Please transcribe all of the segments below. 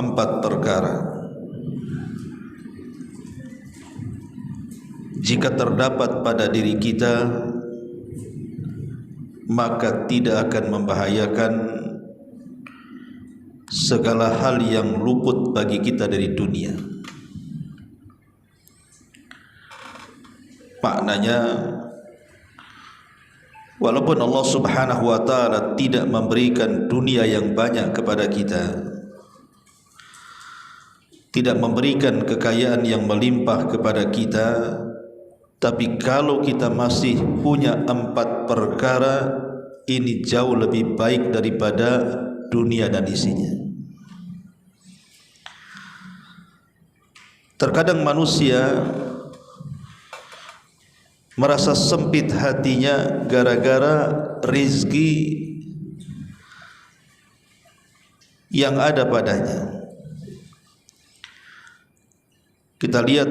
empat perkara. Jika terdapat pada diri kita, maka tidak akan membahayakan segala hal yang luput bagi kita dari dunia. Maknanya, walaupun Allah Subhanahu wa ta'ala tidak memberikan dunia yang banyak kepada kita, tidak memberikan kekayaan yang melimpah kepada kita, tapi kalau kita masih punya empat perkara ini, jauh lebih baik daripada dunia dan isinya. Terkadang manusia merasa sempit hatinya gara-gara rizki yang ada padanya. Kita lihat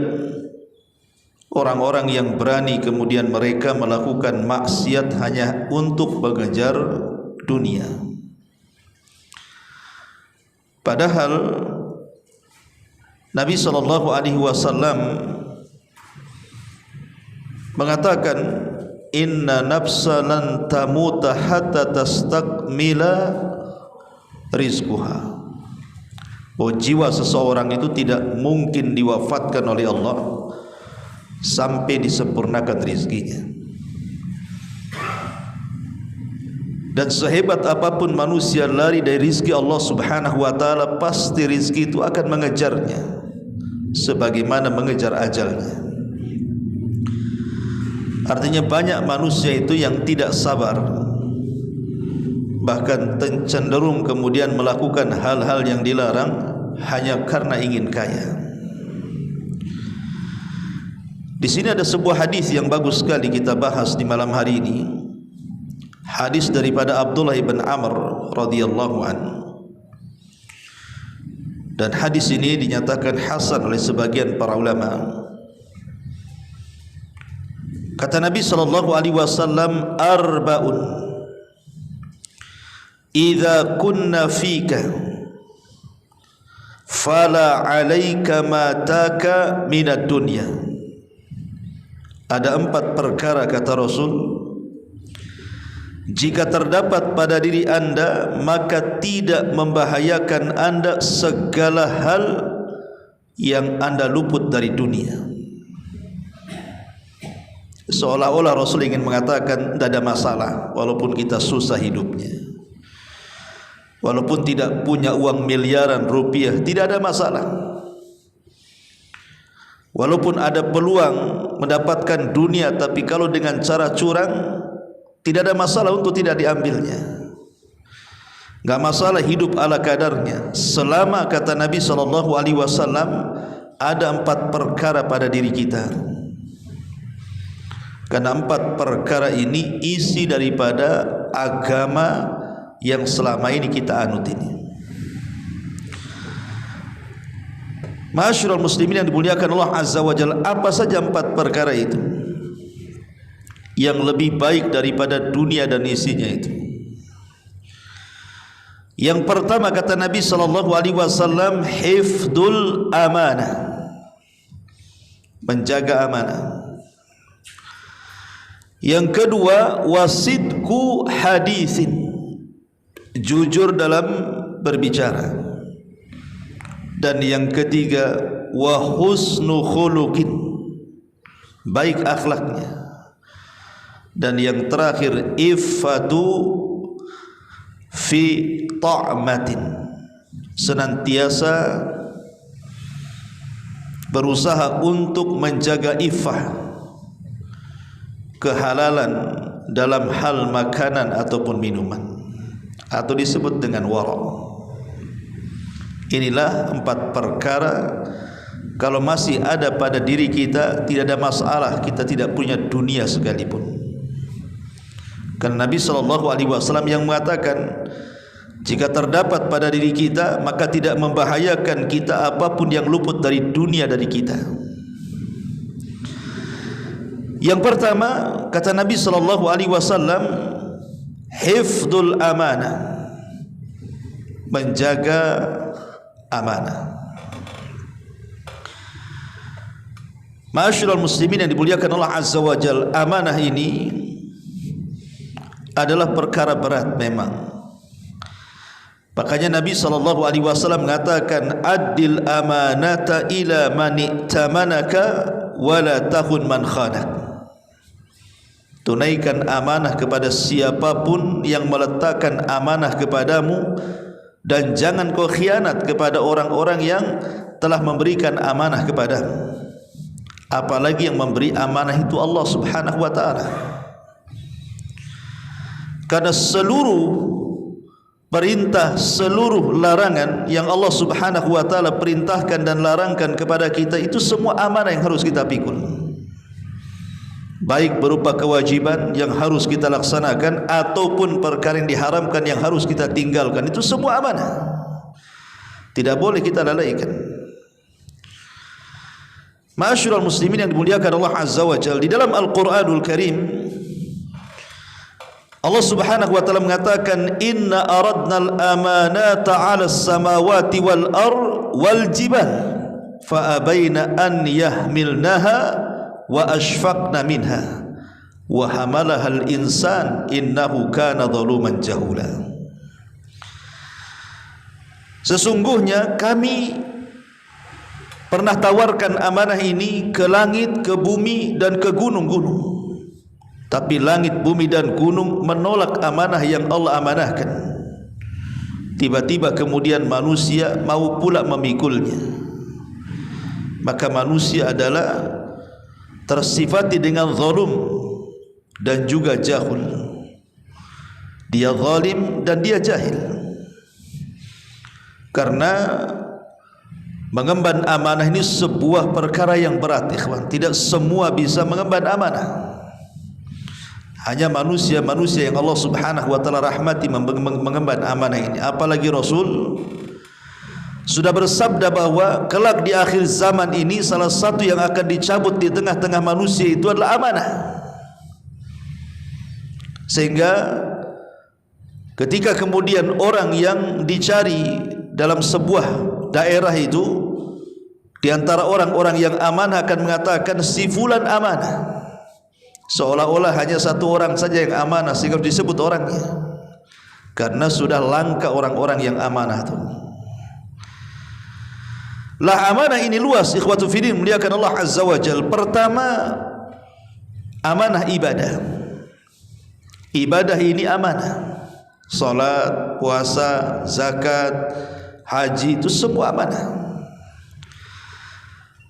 orang-orang yang berani kemudian mereka melakukan maksiat hanya untuk mengejar dunia. Padahal Nabi SAW mengatakan, inna nafsa lan tamuta hatta tastakmila rizquha. Oh, jiwa seseorang itu tidak mungkin diwafatkan oleh Allah sampai disempurnakan rizkinya. Dan sehebat apapun manusia lari dari rizki Allah Subhanahu wa ta'ala, pasti rizki itu akan mengejarnya sebagaimana mengejar ajalnya. Artinya banyak manusia itu yang tidak sabar, bahkan cenderung kemudian melakukan hal-hal yang dilarang hanya karena ingin kaya. Di sini ada sebuah hadis yang bagus sekali kita bahas di malam hari ini. Hadis daripada Abdullah ibn Amr radhiyallahu anhu. Dan hadis ini dinyatakan hasan oleh sebagian para ulama. Kata Nabi sallallahu alaihi wasallam, arba'un idza kunna fika fala 'alaika ma taka minad dunya. Ada empat perkara, kata Rasul, jika terdapat pada diri anda, maka tidak membahayakan anda segala hal yang anda luput dari dunia. Seolah-olah Rasul ingin mengatakan tidak ada masalah walaupun kita susah hidupnya, walaupun tidak punya uang miliaran rupiah, tidak ada masalah. Walaupun ada peluang mendapatkan dunia, tapi kalau dengan cara curang, tidak ada masalah untuk tidak diambilnya. Enggak masalah hidup ala kadarnya, selama, kata Nabi SAW, ada empat perkara pada diri kita. Karena empat perkara ini isi daripada agama yang selama ini kita anut ini. Ma'asyiral muslimin yang dimuliakan Allah Azza wa Jalla, apa saja empat perkara itu yang lebih baik daripada dunia dan isinya itu? Yang pertama, kata Nabi SAW, hifdul amanah, menjaga amanah. Yang kedua, wasidku hadisin, jujur dalam berbicara. Dan yang ketiga, wa husnu khuluqin, baik akhlaknya. Dan yang terakhir, iffatu fi ta'matin, senantiasa berusaha untuk menjaga iffah, kehalalan dalam hal makanan ataupun minuman, atau disebut dengan wara'. Inilah empat perkara, kalau masih ada pada diri kita, tidak ada masalah kita tidak punya dunia sekalipun. Karena Nabi SAW yang mengatakan, jika terdapat pada diri kita, maka tidak membahayakan kita apapun yang luput dari dunia dari kita. Yang pertama, kata Nabi SAW, hifdul amanah, menjaga amanah. Ma'asyiral muslimin yang dimuliakan Allah Azza wa Jalla, amanah ini adalah perkara berat memang. Makanya Nabi SAW mengatakan, Addil amanata ila man i'tamanaka wa la tahun man khanak. Tunaikan amanah kepada siapapun yang meletakkan amanah kepadamu, dan jangan kau khianat kepada orang-orang yang telah memberikan amanah kepadamu. Apalagi yang memberi amanah itu Allah Subhanahu wa ta'ala. Karena seluruh perintah, seluruh larangan yang Allah Subhanahu wa ta'ala perintahkan dan larangkan kepada kita, itu semua amanah yang harus kita pikul. Baik berupa kewajiban yang harus kita laksanakan, ataupun perkara yang diharamkan yang harus kita tinggalkan. Itu semua amanah, tidak boleh kita lalaikan. Ma'asyiral muslimin yang dimuliakan Allah Azza wa Jalla, di dalam Al-Qur'anul Karim Allah Subhanahu wa ta'ala mengatakan, Inna aradnal amanata 'alas samawati wal ard wal jibal fa abaina an yahmilnaha wa ashfaqna minha wa hamalahal insan innahu kana zaluman jahula. Sesungguhnya kami pernah tawarkan amanah ini ke langit, ke bumi, dan ke gunung-gunung. Tapi langit, bumi, dan gunung menolak amanah yang Allah amanahkan. Tiba-tiba kemudian manusia mau pula memikulnya. Maka manusia adalah tersifati dengan zalim dan juga jahul. Dia zalim dan dia jahil. Karena mengemban amanah ini sebuah perkara yang berat, ikhwan. Tidak semua bisa mengemban amanah. Hanya manusia-manusia yang Allah Subhanahu wa ta'ala rahmati mengemban amanah ini. Apalagi Rasul sudah bersabda bahwa kelak di akhir zaman ini salah satu yang akan dicabut di tengah-tengah manusia itu adalah amanah. Sehingga ketika kemudian orang yang dicari dalam sebuah daerah itu, di antara orang-orang yang amanah akan mengatakan si fulan amanah, seolah-olah hanya satu orang saja yang amanah sehingga disebut orangnya, karena sudah langka orang-orang yang amanah itu. Lah amanah ini luas, ikhwatu fiddin, muliakan Allah Azza wa Jalla. Pertama, amanah ibadah. Ibadah ini amanah. Salat, puasa, zakat, haji, itu semua amanah.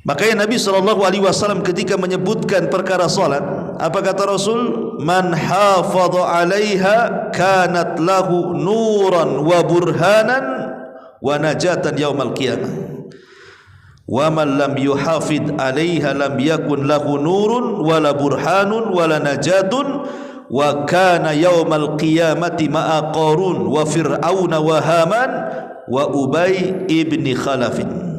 Makanya Nabi SAW ketika menyebutkan perkara salat, apa kata Rasul? Man hafadha 'alaiha kanat lahu nuran wa burhanan wa najatan yaumal qiyamah. Wa man lam yuhafid 'alaiha lam yakun lahu nurun wala burhanun wala najatun wa kana yaumal qiyamati ma'a Qarun wa Fir'auna wa Haman wa Ubay ibni Khalafin.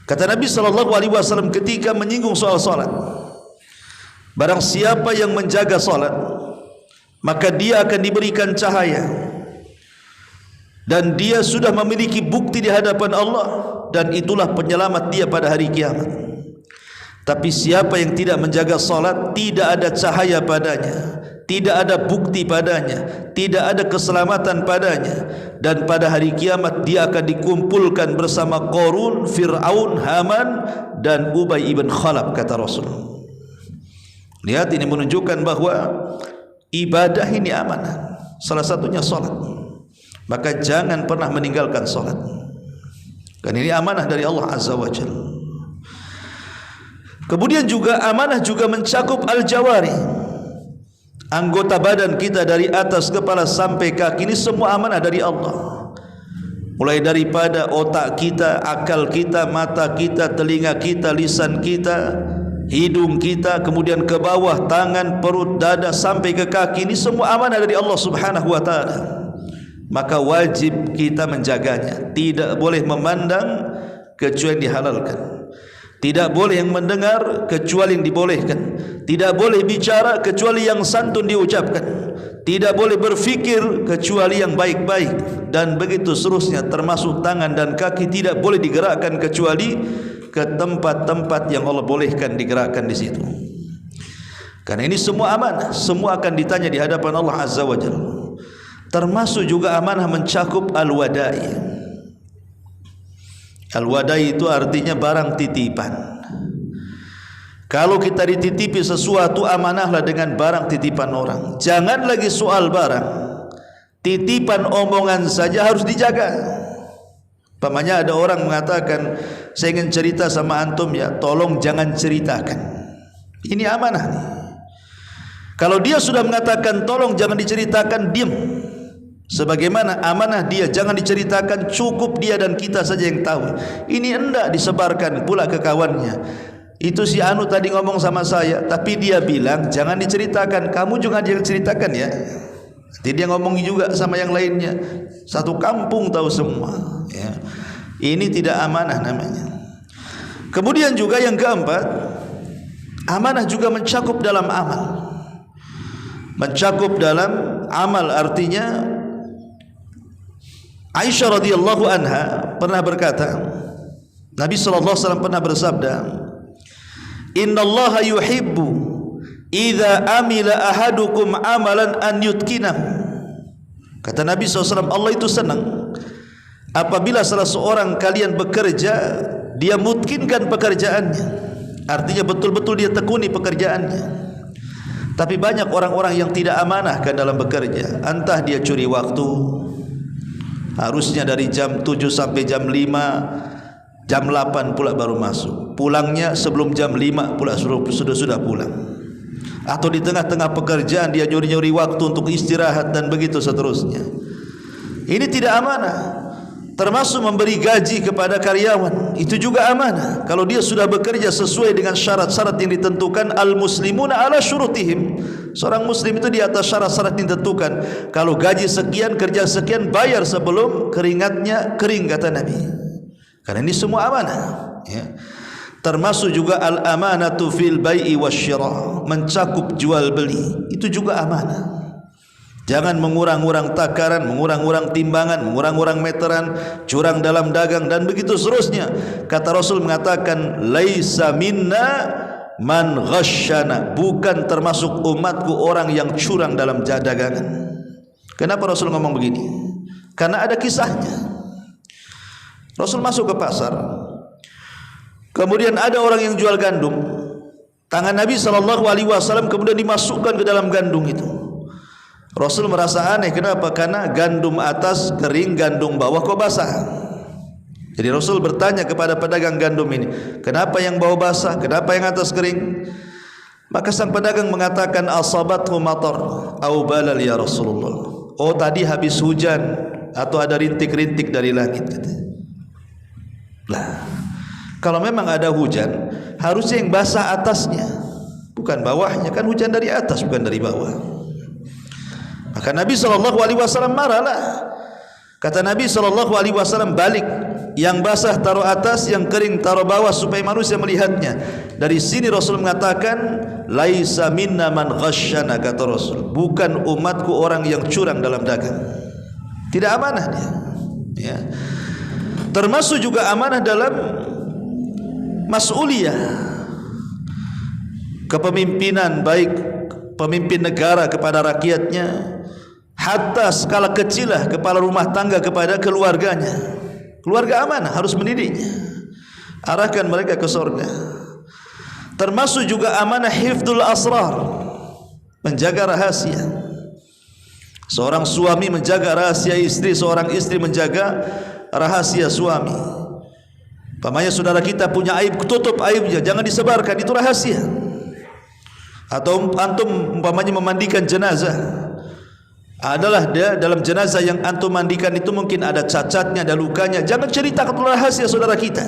Kata Nabi SAW ketika menyinggung soal salat, barang siapa yang menjaga salat, maka dia akan diberikan cahaya, dan dia sudah memiliki bukti di hadapan Allah, dan itulah penyelamat dia pada hari kiamat. Tapi siapa yang tidak menjaga salat, tidak ada cahaya padanya, tidak ada bukti padanya, tidak ada keselamatan padanya, dan pada hari kiamat dia akan dikumpulkan bersama Qarun, Fir'aun, Haman, dan Ubay ibn Khalaf, kata Rasul. Lihat, ini menunjukkan bahwa ibadah ini amanah, salah satunya salat. Maka jangan pernah meninggalkan salat, karena ini amanah dari Allah Azza wa Jalla. Kemudian juga amanah juga mencakup al-jawari, anggota badan kita dari atas kepala sampai kaki, ini semua amanah dari Allah. Mulai daripada otak kita, akal kita, mata kita, telinga kita, lisan kita, hidung kita, kemudian ke bawah tangan, perut, dada sampai ke kaki, ini semua amanah dari Allah Subhanahu wa ta'ala. Maka wajib kita menjaganya, tidak boleh memandang kecuali dihalalkan. Tidak boleh yang mendengar kecuali yang dibolehkan. Tidak boleh bicara kecuali yang santun diucapkan. Tidak boleh berfikir kecuali yang baik-baik. Dan begitu seterusnya, termasuk tangan dan kaki tidak boleh digerakkan kecuali ke tempat-tempat yang Allah bolehkan digerakkan di situ. Karena ini semua amanah, semua akan ditanya di hadapan Allah Azza wa Jalla. Termasuk juga amanah mencakup al-wada'i. Al-wada'i itu artinya barang titipan. Kalau kita dititipi sesuatu, amanahlah dengan barang titipan orang. Jangan lagi soal barang, titipan omongan saja harus dijaga. Pamannya ada orang mengatakan, saya ingin cerita sama antum ya, tolong jangan ceritakan. Ini amanah nih. Kalau dia sudah mengatakan tolong jangan diceritakan, diam. Sebagaimana amanah dia jangan diceritakan, cukup dia dan kita saja yang tahu. Ini hendak disebarkan pula ke kawannya. Itu si Anu tadi ngomong sama saya, tapi dia bilang jangan diceritakan. Kamu juga jangan ceritakan ya. Jadi dia ngomong juga sama yang lainnya. Satu kampung tahu semua ya. Ini tidak amanah namanya. Kemudian juga yang keempat, amanah juga mencakup dalam amal. Mencakup dalam amal artinya Aisyah radhiyallahu anha pernah berkata, Nabi sallallahu alaihi wasallam pernah bersabda, "Innallaha yuhibbu idza amila ahadukum amalan an yutqinahu." Kata Nabi SAW, Allah itu senang apabila salah seorang kalian bekerja, dia mutkinkan pekerjaannya. Artinya betul-betul dia tekuni pekerjaannya. Tapi banyak orang-orang yang tidak amanahkan dalam bekerja. Entah dia curi waktu, harusnya dari jam 7 sampai jam 5, jam 8 pula baru masuk. Pulangnya sebelum jam 5 pula sudah pulang. Atau di tengah-tengah pekerjaan dia nyuri-nyuri waktu untuk istirahat dan begitu seterusnya. Ini tidak amanah. Termasuk memberi gaji kepada karyawan, itu juga amanah. Kalau dia sudah bekerja sesuai dengan syarat-syarat yang ditentukan, al-muslimuna ala syurutihim. Seorang muslim itu di atas syarat-syarat yang ditentukan. Kalau gaji sekian, kerja sekian, bayar sebelum keringatnya kering, kata Nabi. Karena ini semua amanah ya. Termasuk juga al-amanatu fil bai'i wasyira, mencakup jual beli, itu juga amanah. Jangan mengurang-urang takaran, mengurang-urang timbangan, mengurang-urang meteran, curang dalam dagang dan begitu seterusnya. Kata Rasul mengatakan, laisa minna man ghasyana, bukan termasuk umatku orang yang curang dalam dagangan. Kenapa Rasul ngomong begini? Karena ada kisahnya. Rasul masuk ke pasar, kemudian ada orang yang jual gandum. Tangan Nabi SAW kemudian dimasukkan ke dalam gandum itu. Rasul merasa aneh, kenapa? Karena gandum atas kering, gandum bawah kok basah. Jadi Rasul bertanya kepada pedagang gandum ini, kenapa yang bawah basah, kenapa yang atas kering? Maka sang pedagang mengatakan, asabathu matar au balal ya Rasulullah. Oh tadi habis hujan atau ada rintik-rintik dari langit. Lah, kalau memang ada hujan, harusnya yang basah atasnya, bukan bawahnya. Kan hujan dari atas, bukan dari bawah. Maka Nabi SAW marahlah. Kata Nabi SAW, balik, yang basah taruh atas, yang kering taruh bawah supaya manusia melihatnya. Dari sini Rasul mengatakan, laisa minna man ghasyana, kata Rasul, bukan umatku orang yang curang dalam dagang. Tidak amanah dia ya. Termasuk juga amanah dalam mas'uliyah, kepemimpinan, baik pemimpin negara kepada rakyatnya, hatta skala kecilah kepala rumah tangga kepada keluarganya. Keluarga amanah, harus mendidiknya, arahkan mereka ke surga. Termasuk juga amanah hifdzul asrar, menjaga rahasia. Seorang suami menjaga rahasia istri, seorang istri menjaga rahasia suami. Pamannya saudara kita punya aib, tutup aibnya, jangan disebarkan, itu rahasia. Atau antum umpamanya memandikan jenazah, adalah dia dalam jenazah yang antum mandikan itu mungkin ada cacatnya, ada lukanya, jangan ceritakan rahasia saudara kita.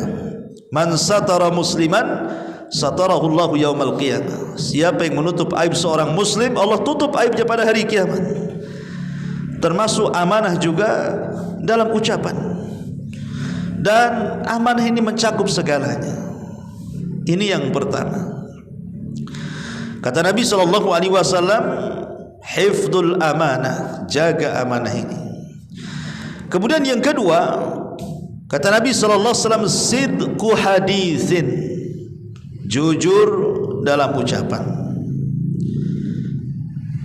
Man satara musliman satarahullahu yaumal qiyamah. Siapa yang menutup aib seorang muslim, Allah tutup aibnya pada hari kiamat. Termasuk amanah juga dalam ucapan. Dan amanah ini mencakup segalanya. Ini yang pertama. Kata Nabi SAW, hifdzul amanah, jaga amanah ini. Kemudian yang kedua, kata Nabi SAW, sidqu hadithin, jujur dalam ucapan.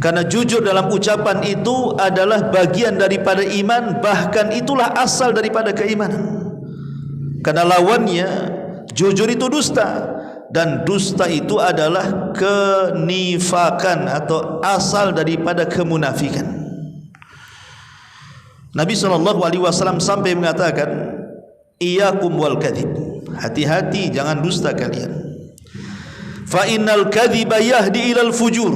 Karena jujur dalam ucapan itu adalah bagian daripada iman, bahkan itulah asal daripada keimanan. Karena lawannya, jujur itu dusta, dan dusta itu adalah kenifakan atau asal daripada kemunafikan. Nabi SAW sampai mengatakan, iyyakum wal kadhib, hati-hati jangan dusta kalian. Fa innal kadhiba yahdi ilal fujur,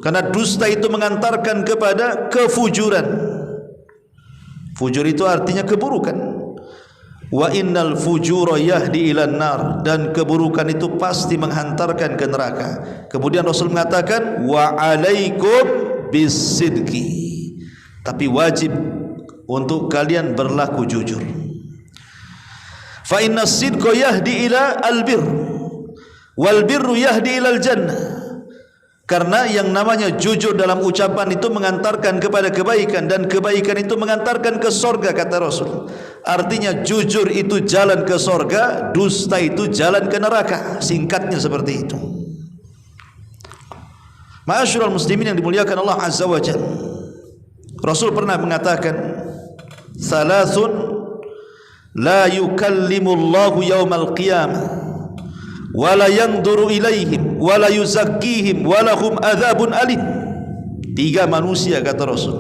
karena dusta itu mengantarkan kepada kefujuran. Fujur itu artinya keburukan. Wa innal fujura yahdi ilan nar, dan keburukan itu pasti menghantarkan ke neraka. Kemudian Rasul mengatakan, wa alaikum bisidqi, tapi wajib untuk kalian berlaku jujur. Fa inna sidqa yahdi ila albir, wal birru yahdi ilal jannah. Karena yang namanya jujur dalam ucapan itu mengantarkan kepada kebaikan, dan kebaikan itu mengantarkan ke sorga, kata Rasul. Artinya jujur itu jalan ke sorga, dusta itu jalan ke neraka. Singkatnya seperti itu. Ma'asyiral muslimin yang dimuliakan Allah Azza wa Jalla, Rasul pernah mengatakan, salasun la yukallimullahu yawmal qiyamah wala yanzuru ilaihim wala yuzakkihim walahum adzabun alim. 3 manusia, kata Rasul,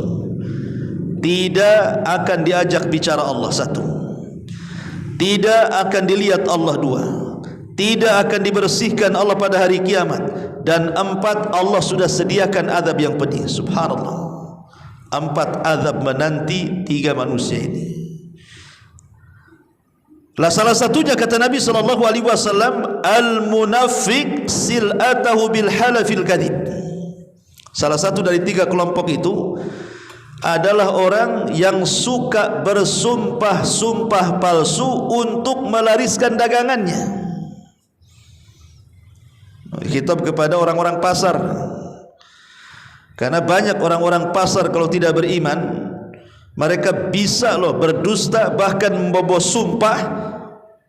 tidak akan diajak bicara Allah. 1, tidak akan dilihat Allah. 2, tidak akan dibersihkan Allah pada hari kiamat. Dan 4, Allah sudah sediakan azab yang pedih. Subhanallah, 4 azab menanti 3 manusia ini. Lah salah satunya, kata Nabi SAW, al-munafiq sil'atahu bil halafil kadhib. Salah satu dari 3 kelompok itu adalah orang yang suka bersumpah-sumpah palsu untuk melariskan dagangannya. Khitab kepada orang-orang pasar, karena banyak orang-orang pasar kalau tidak beriman, mereka bisa loh berdusta, bahkan membawa sumpah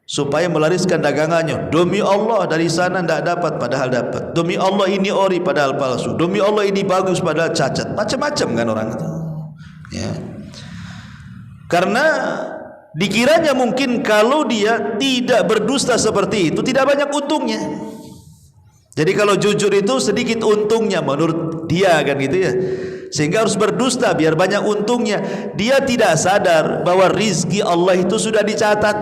supaya melariskan dagangannya. Demi Allah dari sana tidak dapat, padahal dapat. Demi Allah ini ori, padahal palsu. Demi Allah ini bagus, padahal cacat. Macam-macam kan orang itu, ya. Karena dikiranya mungkin kalau dia tidak berdusta seperti itu, tidak banyak untungnya. Jadi kalau jujur itu sedikit untungnya menurut dia, kan gitu ya. Sehingga harus berdusta biar banyak untungnya. Dia tidak sadar bahwa rizki Allah itu sudah dicatat.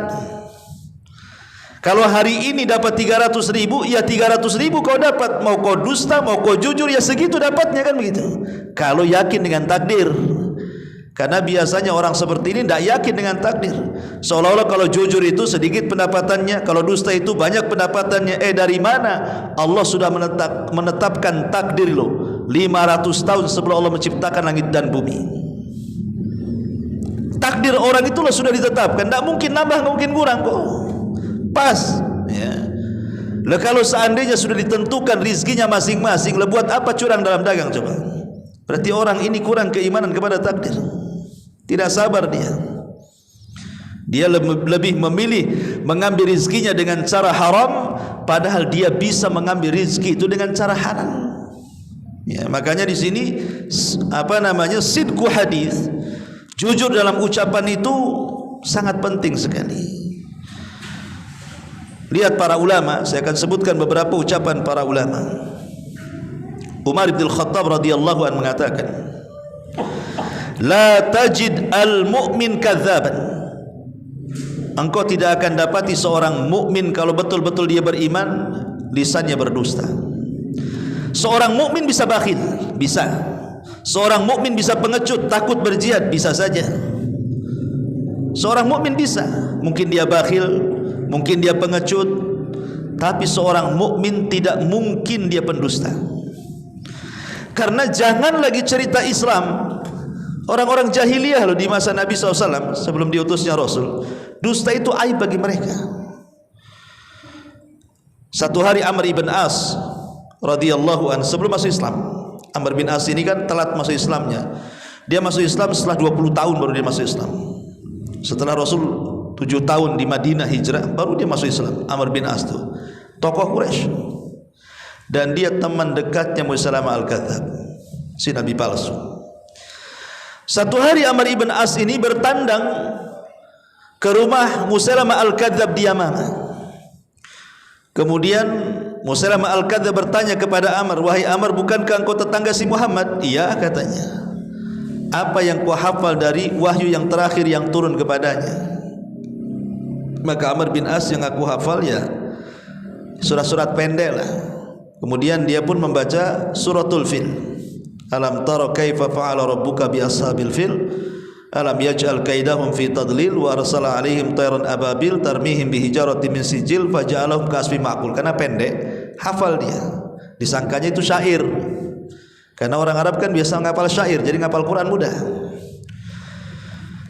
Kalau hari ini dapat 300.000, ya 300.000 kau dapat. Mau kau dusta, mau kau jujur, ya segitu dapatnya, kan begitu. Kalau yakin dengan takdir. Karena biasanya orang seperti ini tidak yakin dengan takdir. Seolah-olah kalau jujur itu sedikit pendapatannya, kalau dusta itu banyak pendapatannya. Dari mana? Allah sudah menetapkan takdir loh. 500 tahun sebelum Allah menciptakan langit dan bumi. Takdir orang itulah sudah ditetapkan. Tidak mungkin nambah, tidak mungkin kurang kok. Pas, ya. Lah kalau seandainya sudah ditentukan rizkinya masing-masing, lah buat apa curang dalam dagang coba? Berarti orang ini kurang keimanan kepada takdir. Tidak sabar dia. Dia lebih memilih mengambil rizkinya dengan cara haram, padahal dia bisa mengambil rizki itu dengan cara halal. Ya, makanya di sini sidqu hadis, jujur dalam ucapan itu sangat penting sekali. Lihat para ulama, saya akan sebutkan beberapa ucapan para ulama. Umar bin Khattab radhiyallahu anhu mengatakan, la tajid al-mu'min kadzaban. Engkau tidak akan dapati seorang mukmin kalau betul-betul dia beriman, lisannya berdusta. Seorang mukmin bisa bakhil, bisa. Seorang mukmin bisa pengecut, takut berjihad, bisa saja. Seorang mukmin bisa, mungkin dia bakhil, mungkin dia pengecut, tapi seorang mukmin tidak mungkin dia pendusta. Karena jangan lagi cerita Islam, orang-orang jahiliyah loh di masa Nabi SAW sebelum diutusnya Rasul, dusta itu aib bagi mereka. Satu hari Amr ibn As radhiyallahu anhu sebelum masuk Islam. Amr bin As ini kan telat masuk Islamnya. Dia masuk Islam setelah 20 tahun baru dia masuk Islam. Setelah Rasul 7 tahun di Madinah hijrah baru dia masuk Islam. Amr bin As itu tokoh Quraisy dan dia teman dekatnya Musailamah al-Kadzdzab, si nabi palsu. Satu hari Amr ibn As ini bertandang ke rumah Musailamah al-Kadzdzab di Yamamah. Kemudian Musailamah al-Kadzdzab bertanya kepada Amr, "Wahai Amr, bukankah engkau tetangga si Muhammad?" "Iya," katanya. "Apa yang kau hafal dari wahyu yang terakhir yang turun kepadanya?" Maka Amr bin As, "Yang aku hafal ya surat-surat pendek lah." Kemudian dia pun membaca suratul Fil. Alam tara kaifa fa'ala rabbuka bi ashabil fil alam yaj'al kaidahum fi tadlil wa arsala alaihim tayran ababil tarmihim bi hijaratin min sijil faja'alahum ka'asfin ma'kul. Karena pendek hafal dia, disangkanya itu syair. Karena orang Arab kan biasa ngapal syair, jadi ngapal Quran mudah.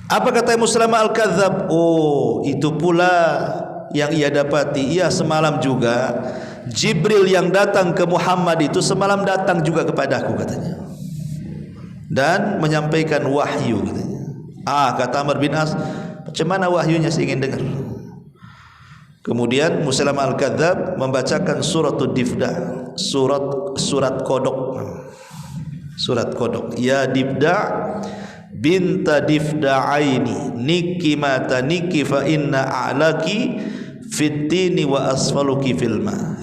Apa kata Musailamah al-Kadzdzab? "Oh, itu pula yang ia dapati. Iya, semalam juga Jibril yang datang ke Muhammad itu semalam datang juga kepadaku," katanya, "dan menyampaikan wahyu," katanya. Kata Amr bin As, "Macam mana wahyunya, saya ingin dengar." Kemudian Musailamah al-Kadzdzab membacakan suratul Difda, surat kodok. Surat kodok. "Ya Difda binta Difda'aini niki mata niki fa inna a'laki fitini wa asfaluki filma."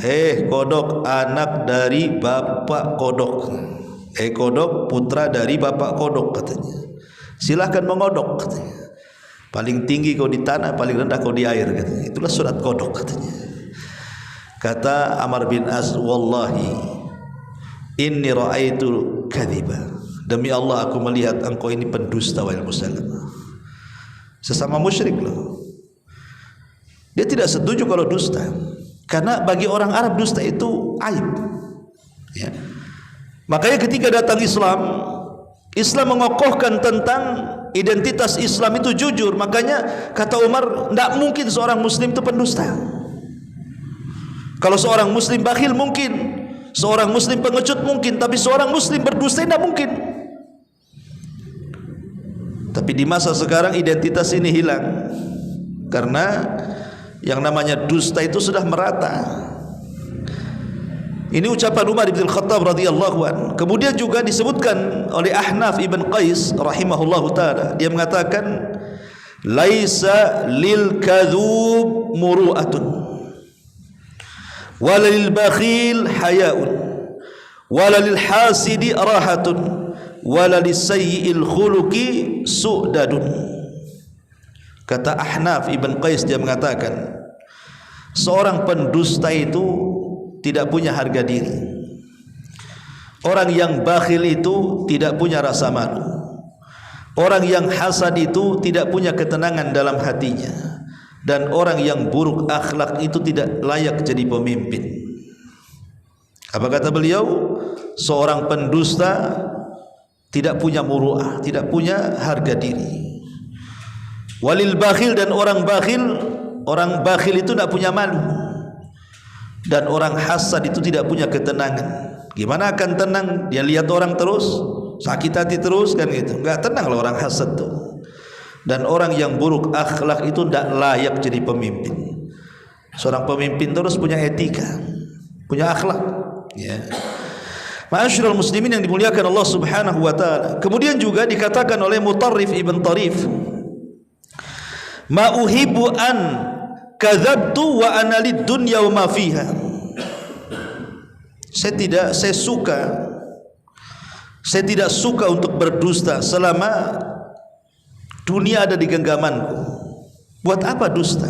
Kodok, anak dari bapak kodok. Kodok, putra dari bapak kodok, katanya. "Silahkan mengodok," katanya. "Paling tinggi kau di tanah, paling rendah kau di air," katanya. Itulah surat kodok, katanya. Kata Amr bin As, "Wallahi inni ra'aitu kadhiba." Demi Allah aku melihat engkau ini pendusta, wahai Musailamah. Sesama musyrik loh. Dia tidak setuju kalau dusta, karena bagi orang Arab dusta itu aib, ya. Makanya ketika datang Islam mengokohkan tentang identitas Islam itu jujur. Makanya kata Umar, tidak mungkin seorang muslim itu pendusta. Kalau seorang muslim bakhil mungkin, seorang muslim pengecut mungkin, tapi seorang muslim berdusta tidak mungkin. Tapi di masa sekarang identitas ini hilang, karena yang namanya dusta itu sudah merata. Ini ucapan Umar bin Khattab radhiyallahu an. Kemudian juga disebutkan oleh Ahnaf ibn Qais rahimahullahu taala. Dia mengatakan, "Laisa lil kadzub muru'atun wala lil bakhil haya'un wala lil hasidi rahatun wala lis sayyi'il khuluqi su'dadun." Kata Ahnaf ibn Qais, dia mengatakan, seorang pendusta itu tidak punya harga diri. Orang yang bakhil itu tidak punya rasa malu. Orang yang hasad itu tidak punya ketenangan dalam hatinya. Dan orang yang buruk akhlak itu tidak layak jadi pemimpin. Apa kata beliau? Seorang pendusta tidak punya muru'ah, tidak punya harga diri. Walil bakhil, dan orang bakhil itu tidak punya malu. Dan orang hasad itu tidak punya ketenangan. Gimana akan tenang? Dia lihat orang terus, sakit hati terus, kan gitu. Enggak tenang lah orang hasad tuh. Dan orang yang buruk akhlak itu tidak layak jadi pemimpin. Seorang pemimpin terus punya etika, punya akhlak, ya. Ma'asyiral muslimin yang dimuliakan Allah Subhanahu wa taala. Kemudian juga dikatakan oleh Mutarrif ibn Tarif, "Ma uhibbu an kadzabtu wa ana lid dunya wa ma fiha." Saya tidak suka untuk berdusta selama dunia ada di genggamanku. Buat apa dusta?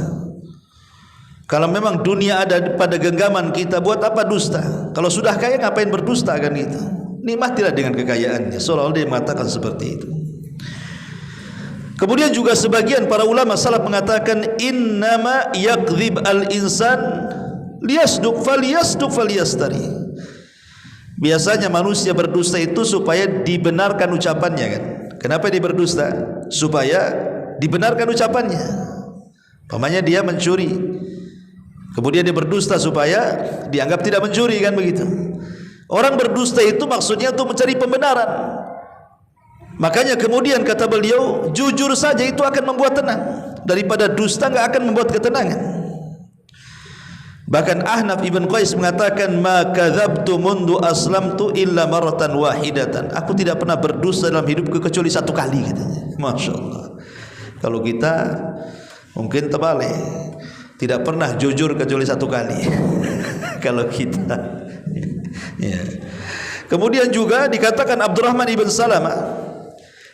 Kalau memang dunia ada pada genggaman kita, buat apa dusta? Kalau sudah kaya ngapain berdusta, kan gitu. Nikmatilah dengan kekayaannya. Seolah-olah dia mengatakan seperti itu. Kemudian juga sebagian para ulama salaf mengatakan, innama yakdzib al-insan liyasduq falyastari. Biasanya manusia berdusta itu supaya dibenarkan ucapannya, kan. Kenapa dia berdusta? Supaya dibenarkan ucapannya. Pamannya dia mencuri, Kemudian dia berdusta supaya dianggap tidak mencuri, kan begitu. Orang berdusta itu maksudnya untuk mencari pembenaran. Makanya kemudian kata beliau, jujur saja itu akan membuat tenang, daripada dusta enggak akan membuat ketenangan. Bahkan Ahnaf ibn Qais mengatakan, ma kadzabtu mundu aslamtu illa maratan wahidatan. Aku tidak pernah berdusta dalam hidupku kecuali satu kali, katanya. Masya Allah. Kalau kita mungkin terbalik, tidak pernah jujur kecuali satu kali. Kalau kita ya. Kemudian juga dikatakan Abdurrahman ibn Salamah,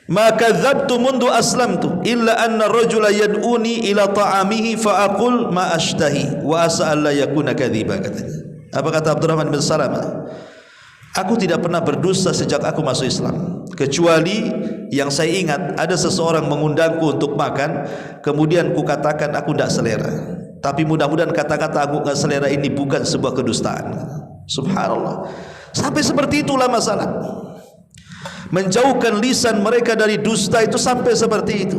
ma kadzabtu mundu aslamtu illa anna rajula yad'uni ila ta'amihi fa aqul ma ashtahi wa asa alla yakuna kadhiba, katanya. Apa kata Abdurrahman bin Salamah? Aku tidak pernah berdusta sejak aku masuk Islam, kecuali yang saya ingat ada seseorang mengundangku untuk makan, kemudian ku katakan aku tidak selera, tapi mudah-mudahan kata-kata aku tidak selera ini bukan sebuah kedustaan. Subhanallah. Sampai seperti itulah masalah. Menjauhkan lisan mereka dari dusta itu sampai seperti itu.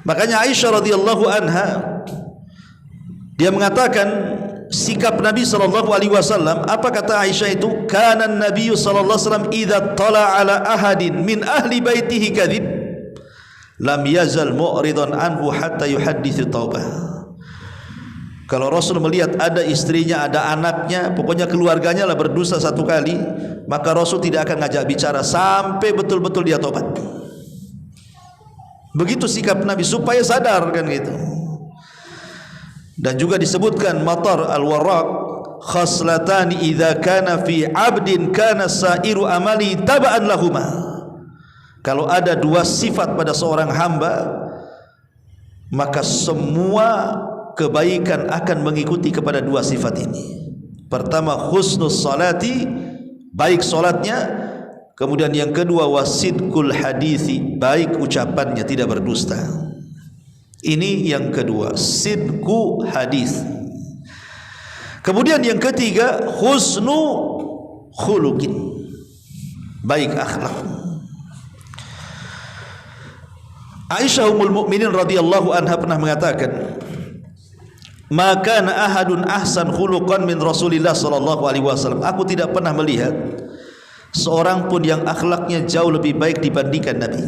Makanya Aisyah radhiyallahu anha, dia mengatakan sikap Nabi sallallahu alaihi wasallam. Apa kata Aisyah itu? Kana Nabi sallallahu alaihi wasallam idza tala ala ahadin min ahli baitihi kadzib lam yazal mu'ridan anhu hatta yuhadditsu taubah. Kalau Rasul melihat ada istrinya, ada anaknya, pokoknya keluarganya lah berdosa satu kali, maka Rasul tidak akan ngajak bicara sampai betul-betul dia tobat. Begitu sikap Nabi supaya sadar, kan gitu. Dan juga disebutkan Matar al-Warraq, khaslatani idza kana fi 'abdin kana sa'iru amali taba'an lahuma. Kalau ada dua sifat pada seorang hamba, maka semua kebaikan akan mengikuti kepada dua sifat ini. Pertama, husnus salati, baik solatnya. Kemudian yang kedua, wasidqul hadithi, baik ucapannya, tidak berdusta. Ini yang kedua, sidqu hadis. Kemudian yang ketiga, husnu khuluqin, baik akhlak. Aisyah ummul mukminin radhiyallahu anha pernah mengatakan, maka ahadun ahsan khuluqan min Rasulillah sallallahu alaihi wasallam. Aku tidak pernah melihat seorang pun yang akhlaknya jauh lebih baik dibandingkan Nabi.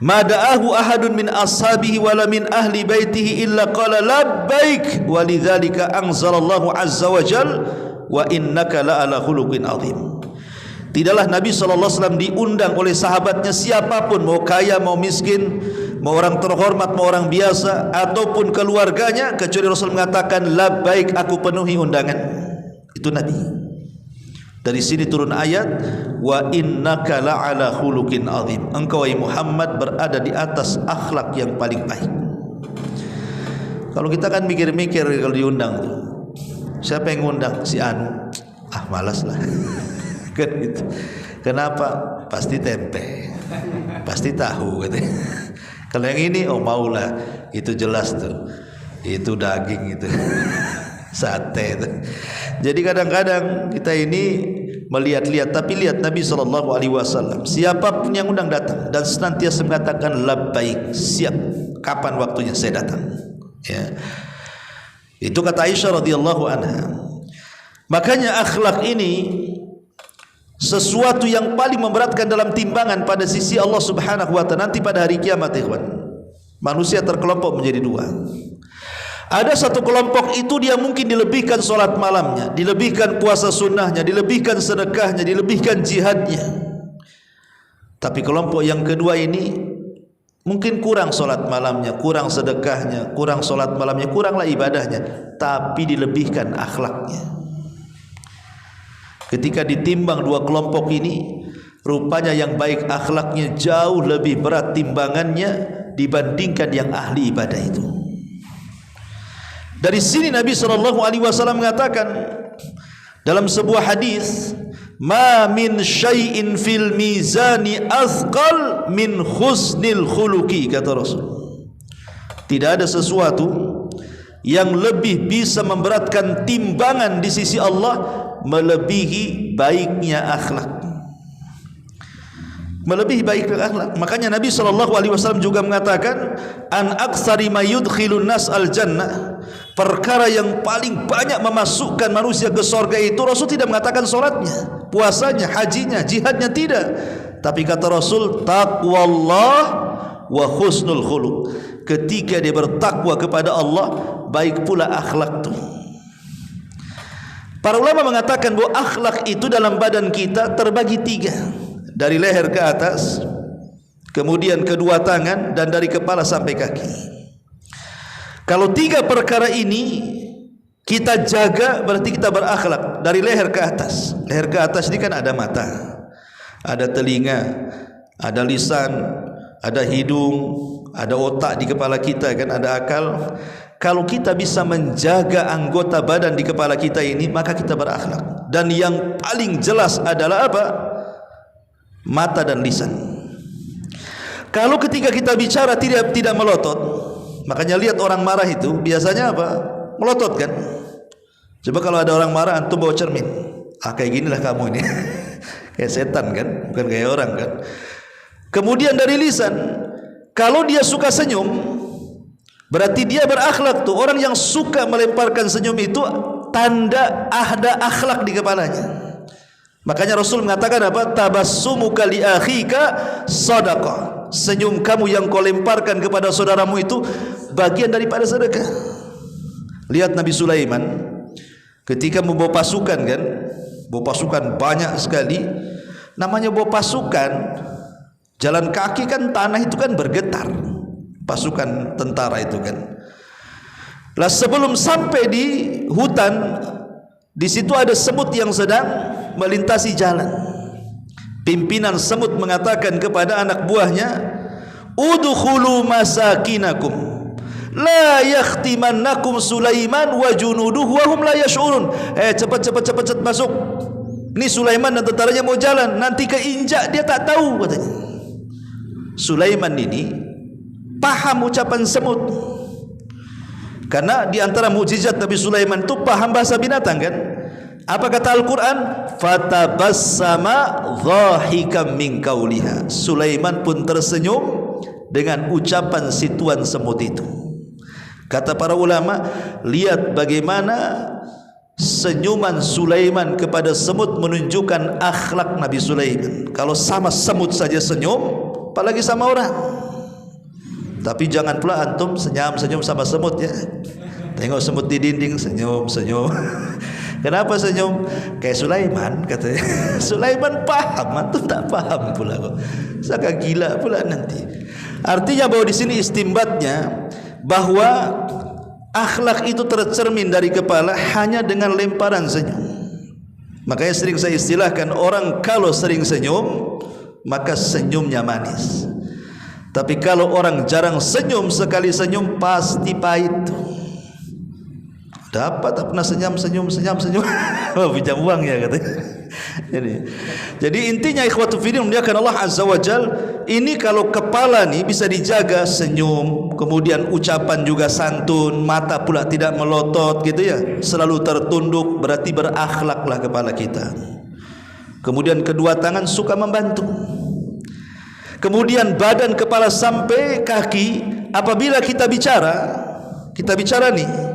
Mada'ahu ahadun min ashabihi wala min ahli baitihi illa qala labbaik walidzalika anzalallahu azza wa jal wa innaka la ala khuluqin azim. Tidaklah Nabi SAW diundang oleh sahabatnya siapapun, mau kaya mau miskin, mau orang terhormat mau orang biasa, ataupun keluarganya, kecuali Rasul mengatakan labbaik, aku penuhi undangan. Itu Nabi. Dari sini turun ayat wa innaka la'ala khuluqin azim. Engkau wahai Muhammad berada di atas akhlak yang paling baik. Kalau kita kan mikir-mikir kalau diundang tuh, siapa yang ngundang? Si Anu. Ah, malas lah. Kan gitu. Kenapa? Pasti tempe, pasti tahu gitu. Kalau yang ini, oh maulah, itu jelas tuh, itu daging itu, sate itu. Jadi kadang-kadang kita ini melihat-lihat, tapi lihat Nabi SAW, siapapun yang undang datang dan senantiasa mengatakan labbaik, siap, kapan waktunya saya datang. Ya. Itu kata Aisyah radhiyallahu anha. Makanya akhlak ini sesuatu yang paling memberatkan dalam timbangan pada sisi Allah Subhanahu wa ta'ala nanti pada hari kiamat, ikhwan. Manusia terkelompok menjadi dua. Ada satu kelompok itu dia mungkin dilebihkan solat malamnya, dilebihkan puasa sunnahnya, dilebihkan sedekahnya, dilebihkan jihadnya. Tapi kelompok yang kedua ini mungkin kurang solat malamnya, kurang sedekahnya, kurang solat malamnya, kuranglah ibadahnya, tapi dilebihkan akhlaknya. Ketika ditimbang dua kelompok ini, rupanya yang baik akhlaknya jauh lebih berat timbangannya dibandingkan yang ahli ibadah itu. Dari sini Nabi SAW mengatakan dalam sebuah hadis, ma min syai'in fil mizani azqal min husnil khuluqi, kata Rasul. Tidak ada sesuatu yang lebih bisa memberatkan timbangan di sisi Allah melebihi baiknya akhlak, melebihi baiknya akhlak. Makanya Nabi SAW juga mengatakan, an aksari ma yudkhilun nas al jannah perkara yang paling banyak memasukkan manusia ke surga itu, Rasul tidak mengatakan solatnya, puasanya, hajinya, jihadnya, tidak. Tapi kata Rasul, taqwallah wa husnul khuluq. Ketika dia bertakwa kepada Allah, baik pula akhlak itu. Para ulama mengatakan bahwa akhlak itu dalam badan kita terbagi 3, dari leher ke atas, kemudian kedua tangan, dan dari kepala sampai kaki. Kalau 3 perkara ini kita jaga, berarti kita berakhlak. Dari leher ke atas. Leher ke atas ini kan ada mata, ada telinga, ada lisan, ada hidung, ada otak di kepala kita, kan ada akal. Kalau kita bisa menjaga anggota badan di kepala kita ini, maka kita berakhlak. Dan yang paling jelas adalah apa? Mata dan lisan. Kalau ketika kita bicara tidak melotot, makanya lihat orang marah itu biasanya apa? Melotot kan? Coba kalau ada orang marah, antum bawa cermin, kayak ginilah kamu ini. Kayak setan kan, bukan kayak orang kan. Kemudian dari lisan, kalau dia suka senyum, berarti dia berakhlak tuh. Orang yang suka melemparkan senyum itu tanda ada akhlak di kepalanya. Makanya Rasul mengatakan apa? Tabassumuka li akhika sadaqah. Senyum kamu yang kau lemparkan kepada saudaramu itu bagian daripada sedekah. Lihat Nabi Sulaiman ketika membawa pasukan kan, bawa pasukan banyak sekali. Namanya bawa pasukan, jalan kaki kan, tanah itu kan bergetar, pasukan tentara itu kan. Lah sebelum sampai di hutan, di situ ada semut yang sedang melintasi jalan. Pimpinan semut mengatakan kepada anak buahnya, udkhulu masakinakum la yakhtimannakum Sulaiman wa junuduhu wa hum la yash'urun. Cepat masuk. Ini Sulaiman dan tentaranya mau jalan, nanti keinjak dia tak tahu katanya. Sulaiman ini paham ucapan semut. Karena di antara mukjizat Nabi Sulaiman itu paham bahasa binatang kan? Apa kata Al-Quran? Fatabassama dhahikam min qawliha. Sulaiman pun tersenyum dengan ucapan si tuan semut itu. Kata para ulama, lihat bagaimana senyuman Sulaiman kepada semut menunjukkan akhlak Nabi Sulaiman. Kalau sama semut saja senyum, apalagi sama orang. Tapi jangan pula antum senyum sama semut ya. Tengok semut di dinding, senyum. Kenapa senyum? Kayak Sulaiman katanya. Sulaiman paham, antum tak paham pula kok. Saka gila pula nanti. Artinya bahwa di sini istimbatnya bahwa akhlak itu tercermin dari kepala hanya dengan lemparan senyum. Makanya sering saya istilahkan, orang kalau sering senyum maka senyumnya manis. Tapi kalau orang jarang senyum, sekali senyum pasti pahit. Dapat tak pernah senyum. Oh, pinjam uang ya katanya. Jadi intinya ikhwatu fillah memuliakan Allah Azza wa Jal, ini kalau kepala nih bisa dijaga, senyum, kemudian ucapan juga santun, mata pula tidak melotot gitu ya, selalu tertunduk, berarti berakhlaklah kepala kita. Kemudian kedua tangan suka membantu. Kemudian badan, kepala sampai kaki, apabila kita bicara nih,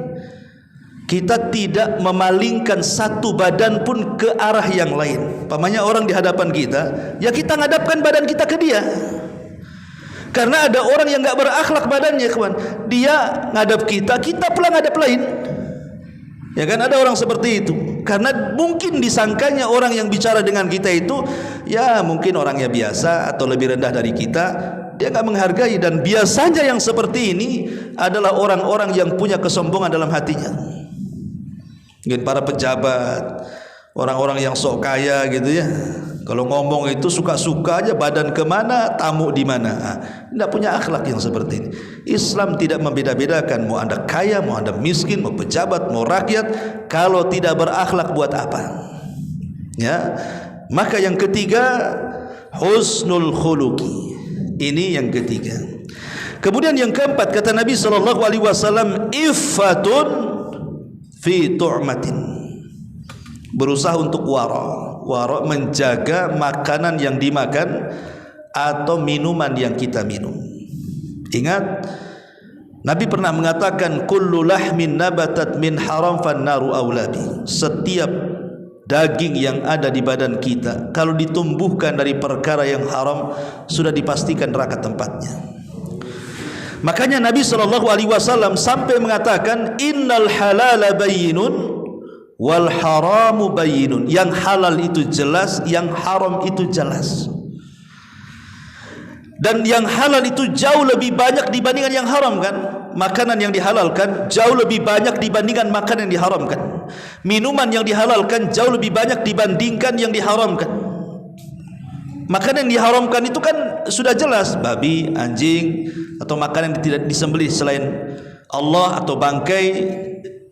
kita tidak memalingkan satu badan pun ke arah yang lain. Pamannya orang di hadapan kita, ya kita ngadapkan badan kita ke dia. Karena ada orang yang enggak berakhlak badannya, kawan. Dia ngadap kita, kita pula ngadap lain. Ya kan, ada orang seperti itu. Karena mungkin disangkanya orang yang bicara dengan kita itu, ya mungkin orangnya biasa atau lebih rendah dari kita. Dia enggak menghargai, dan biasanya yang seperti ini adalah orang-orang yang punya kesombongan dalam hatinya. Mungkin para pejabat, orang-orang yang sok kaya gitu ya. Kalau ngomong itu suka-suka aja, badan kemana, tamu di mana. Tidak punya akhlak yang seperti ini. Islam tidak membeda-bedakan, mau anda kaya, mau anda miskin, mau pejabat, mau rakyat. Kalau tidak berakhlak buat apa? Ya, maka yang ketiga, husnul khuluqi. Ini yang ketiga. Kemudian yang keempat, kata Nabi SAW, iffatun fi tu'matin. Berusaha untuk wara, menjaga makanan yang dimakan atau minuman yang kita minum. Ingat, Nabi pernah mengatakan kullu lahmin nabatat min haram fan naru aulabi. Setiap daging yang ada di badan kita kalau ditumbuhkan dari perkara yang haram sudah dipastikan neraka tempatnya. Makanya Nabi SAW sampai mengatakan innal halala bayyinun wal haramu bayyinun. Yang halal itu jelas, yang haram itu jelas. Dan yang halal itu jauh lebih banyak dibandingkan yang haram kan. Makanan yang dihalalkan jauh lebih banyak dibandingkan makanan yang diharamkan. Minuman yang dihalalkan jauh lebih banyak dibandingkan yang diharamkan. Makanan yang diharamkan itu kan sudah jelas, babi, anjing, atau makanan yang tidak disembelih selain Allah atau bangkai,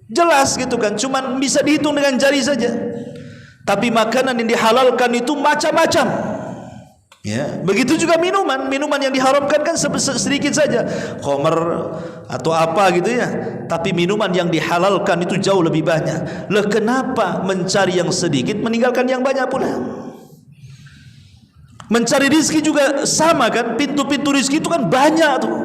jelas gitu kan, cuman bisa dihitung dengan jari saja. Tapi makanan yang dihalalkan itu macam-macam. Ya, begitu juga minuman yang diharamkan kan sedikit saja, khamr atau apa gitu ya. Tapi minuman yang dihalalkan itu jauh lebih banyak. Lah kenapa mencari yang sedikit meninggalkan yang banyak pula? Mencari rizki juga sama kan, pintu-pintu rizki itu kan banyak tuh.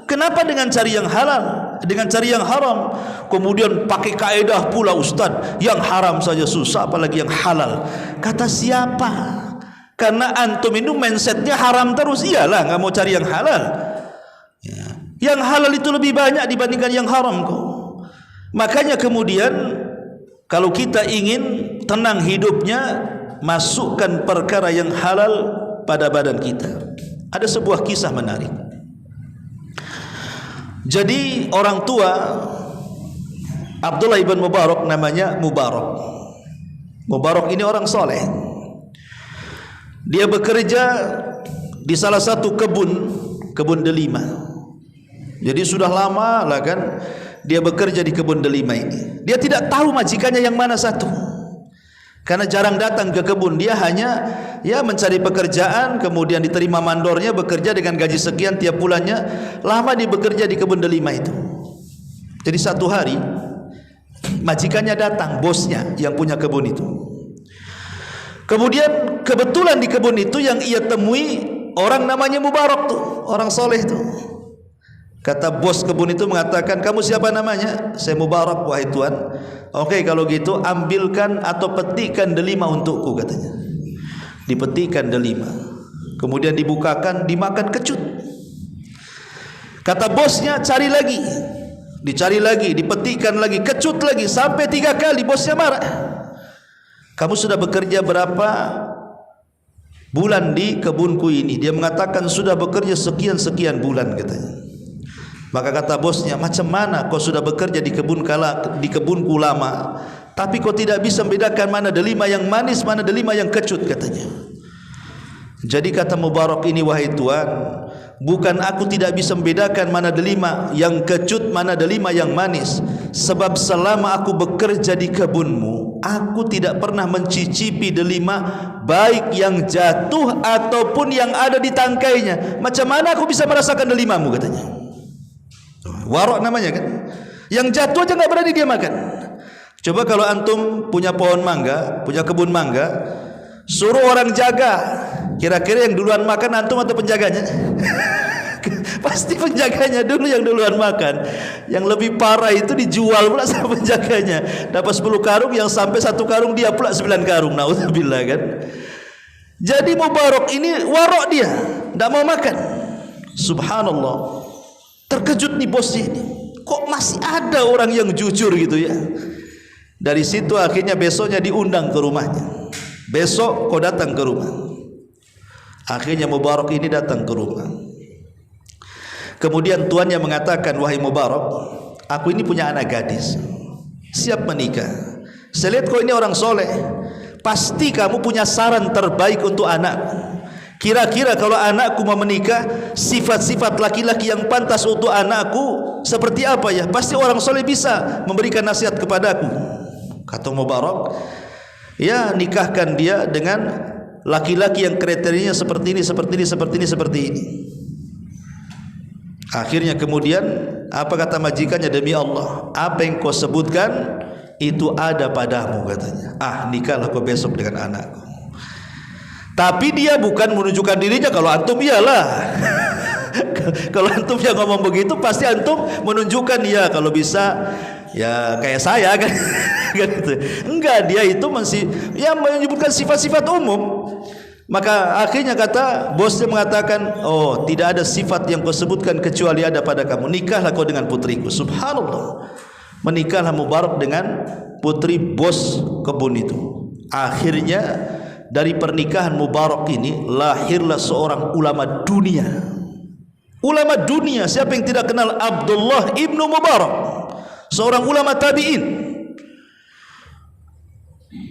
Kenapa dengan cari yang halal, dengan cari yang haram, kemudian pakai kaedah pula ustaz, yang haram saja susah apalagi yang halal? Kata siapa? Karena antum itu mindsetnya haram terus. Iyalah nggak mau cari yang halal ya. Yang halal itu lebih banyak dibandingkan yang haram kok. Makanya kemudian kalau kita ingin tenang hidupnya, masukkan perkara yang halal pada badan kita. Ada sebuah kisah menarik. Jadi orang tua Abdullah ibn Mubarak, namanya Mubarak. Mubarak ini orang soleh. Dia bekerja di salah satu kebun delima. Jadi sudah lama lah kan dia bekerja di kebun delima ini. Dia tidak tahu majikannya yang mana satu, karena jarang datang ke kebun. Dia hanya ya mencari pekerjaan, kemudian diterima mandornya, bekerja dengan gaji sekian tiap bulannya. Lama dia bekerja di kebun delima itu. Jadi satu hari majikannya datang, bosnya yang punya kebun itu. Kemudian kebetulan di kebun itu yang ia temui orang namanya Mubarak tuh, orang soleh tuh. Kata bos kebun itu mengatakan, kamu siapa namanya? Saya Mubarak, wahai tuan. Oke, kalau gitu ambilkan atau petikkan delima untukku, katanya. Dipetikkan delima, kemudian dibukakan, dimakan kecut. Kata bosnya, cari lagi, dicari lagi, dipetikkan lagi, kecut lagi, sampai 3 kali. Bosnya marah. Kamu sudah bekerja berapa bulan di kebunku ini? Dia mengatakan sudah bekerja sekian bulan, katanya. Maka kata bosnya, macam mana kau sudah bekerja di kebunku lama, tapi kau tidak bisa membedakan mana delima yang manis, mana delima yang kecut, katanya. Jadi kata Mubarak ini, wahai tuan, bukan aku tidak bisa membedakan mana delima yang kecut, mana delima yang manis. Sebab selama aku bekerja di kebunmu, aku tidak pernah mencicipi delima baik yang jatuh ataupun yang ada di tangkainya. Macam mana aku bisa merasakan delimamu, katanya. Warok namanya kan. Yang jatuh aja nggak berani dia makan. Coba kalau antum punya pohon mangga, punya kebun mangga, suruh orang jaga, kira-kira yang duluan makan antum atau penjaganya? Pasti penjaganya dulu yang duluan makan. Yang lebih parah itu dijual pula sama penjaganya. Dapat 10 karung, yang sampai 1 karung dia pula 9 karung. Naudzubillah kan. Jadi Mubarak ini warok, dia tidak mau makan. Subhanallah. Terkejut nih bosnya ini. Kok masih ada orang yang jujur gitu ya. Dari situ akhirnya besoknya diundang ke rumahnya. Besok kau datang ke rumah. Akhirnya Mubarak ini datang ke rumah. Kemudian tuannya mengatakan, wahai Mubarak, aku ini punya anak gadis, siap menikah. Saya lihat kau ini orang soleh, pasti kamu punya saran terbaik untuk anakku. Kira-kira kalau anakku mau menikah, sifat-sifat laki-laki yang pantas untuk anakku seperti apa ya? Pasti orang soleh bisa memberikan nasihat kepadaku. Kata Mubarak, ya nikahkan dia dengan laki-laki yang kriterianya seperti ini, seperti ini, seperti ini, seperti ini. Akhirnya kemudian apa kata majikannya, demi Allah, apa yang kau sebutkan itu ada padamu, katanya. Nikahlah kau besok dengan anakku. Tapi dia bukan menunjukkan dirinya, kalau antum iyalah Kalau antum yang ngomong begitu pasti antum menunjukkan ya kalau bisa ya kayak saya kan. Gitu. Enggak, dia itu masih ya menyebutkan sifat-sifat umum. Maka akhirnya kata bosnya mengatakan, oh tidak ada sifat yang kau sebutkan kecuali ada pada kamu. Nikahlah kau dengan putriku. Subhanallah. Menikahlah Mubarak dengan putri bos kebun itu. Akhirnya dari pernikahan Mubarak ini lahirlah seorang ulama dunia. Ulama dunia, siapa yang tidak kenal Abdullah ibnu Mubarak, seorang ulama tabi'in.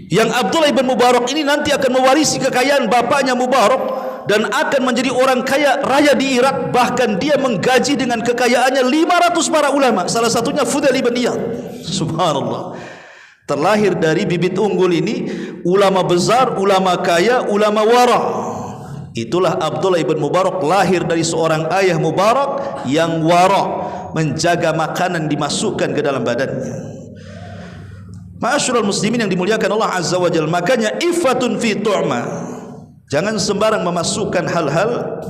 Yang Abdullah ibn Mubarak ini nanti akan mewarisi kekayaan bapaknya Mubarak dan akan menjadi orang kaya raya di Irak. Bahkan dia menggaji dengan kekayaannya 500 para ulama, salah satunya Fudail ibn Iyad. Subhanallah. Terlahir dari bibit unggul ini ulama besar, ulama kaya, ulama wara. Itulah Abdullah ibn Mubarak, lahir dari seorang ayah Mubarak yang wara, menjaga makanan dimasukkan ke dalam badannya. Ma'asyiral muslimin yang dimuliakan Allah Azza wa Jalla, makanya ifatun fi tu'ma. Jangan sembarang memasukkan hal-hal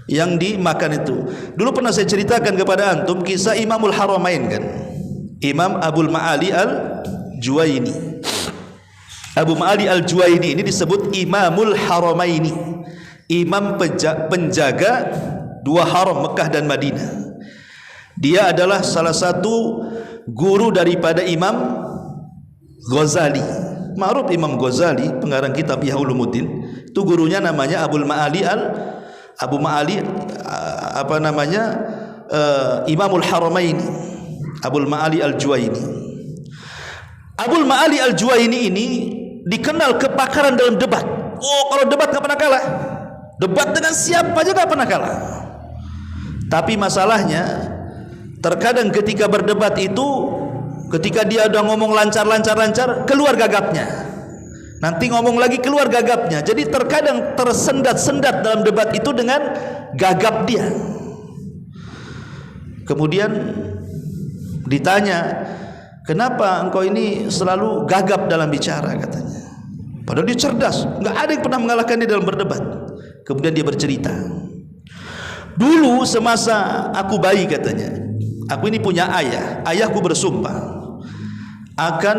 yang dimakan itu. Dulu pernah saya ceritakan kepada antum kisah Imamul Haramain kan. Imam Abul Ma'ali Al-Juwaini. Abu Ma'ali Al-Juwaini ini disebut Imamul Haramaini, imam penjaga dua haram Mekah dan Madinah. Dia adalah salah satu guru daripada Imam Ghazali. Ma'ruf Imam Ghazali, pengarang kitab Ihya Ulumuddin. Itu gurunya namanya Abu Ma'ali Imamul Haramaini, Abul Ma'ali Al-Juwaini. Abul Ma'ali Al-Juwaini ini dikenal kepakaran dalam debat. Oh, kalau debat gak pernah kalah. Debat dengan siapa aja gak pernah kalah. Tapi masalahnya terkadang ketika berdebat itu, ketika dia udah ngomong lancar keluar gagapnya, nanti ngomong lagi keluar gagapnya. Jadi terkadang tersendat-sendat dalam debat itu dengan gagap dia. Kemudian ditanya, kenapa engkau ini selalu gagap dalam bicara, katanya. Padahal dia cerdas, nggak ada yang pernah mengalahkan dia dalam berdebat. Kemudian dia bercerita, dulu semasa aku bayi, katanya, aku ini punya ayah. Ayahku bersumpah akan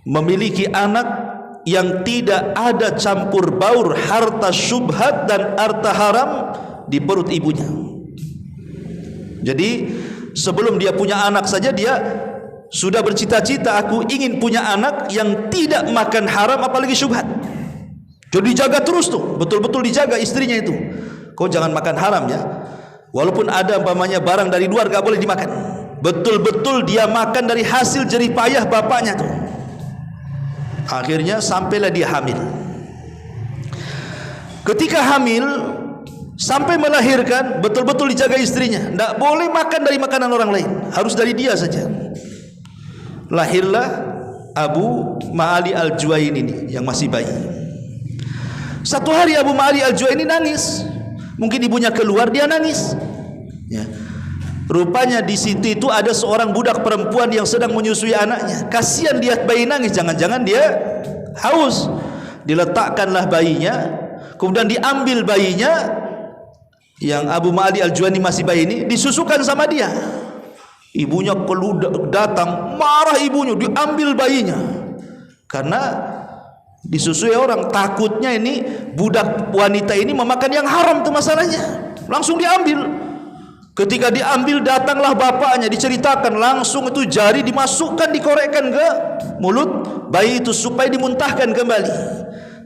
memiliki anak yang tidak ada campur baur harta syubhat dan harta haram di perut ibunya. Jadi sebelum dia punya anak saja dia sudah bercita-cita, aku ingin punya anak yang tidak makan haram apalagi syubhat. Jadi dijaga terus tuh, betul-betul dijaga istrinya itu. Kau jangan makan haram ya. Walaupun ada umpamanya barang dari luar gak boleh dimakan. Betul-betul dia makan dari hasil jerih payah bapaknya tuh. Akhirnya sampailah dia hamil. Ketika hamil sampai melahirkan, betul-betul dijaga istrinya. Tidak boleh makan dari makanan orang lain, harus dari dia saja. Lahirlah Abu Ma'ali Al-Juwaini ini yang masih bayi. Satu hari Abu Ma'ali Al-Juwaini nangis. Mungkin ibunya keluar, dia nangis ya. Rupanya di situ itu ada seorang budak perempuan yang sedang menyusui anaknya. Kasihan lihat bayi nangis, jangan-jangan dia haus. Diletakkanlah bayinya, kemudian diambil bayinya yang Abu Ma'ali Al-Juwaini masih bayi ini, disusukan sama dia. Ibunya datang, marah ibunya, diambil bayinya. Karena disusui orang, takutnya ini budak wanita ini memakan yang haram, itu masalahnya. Langsung diambil. Ketika diambil, datanglah bapaknya, diceritakan, langsung itu jari dimasukkan, dikorekkan ke mulut bayi itu supaya dimuntahkan kembali.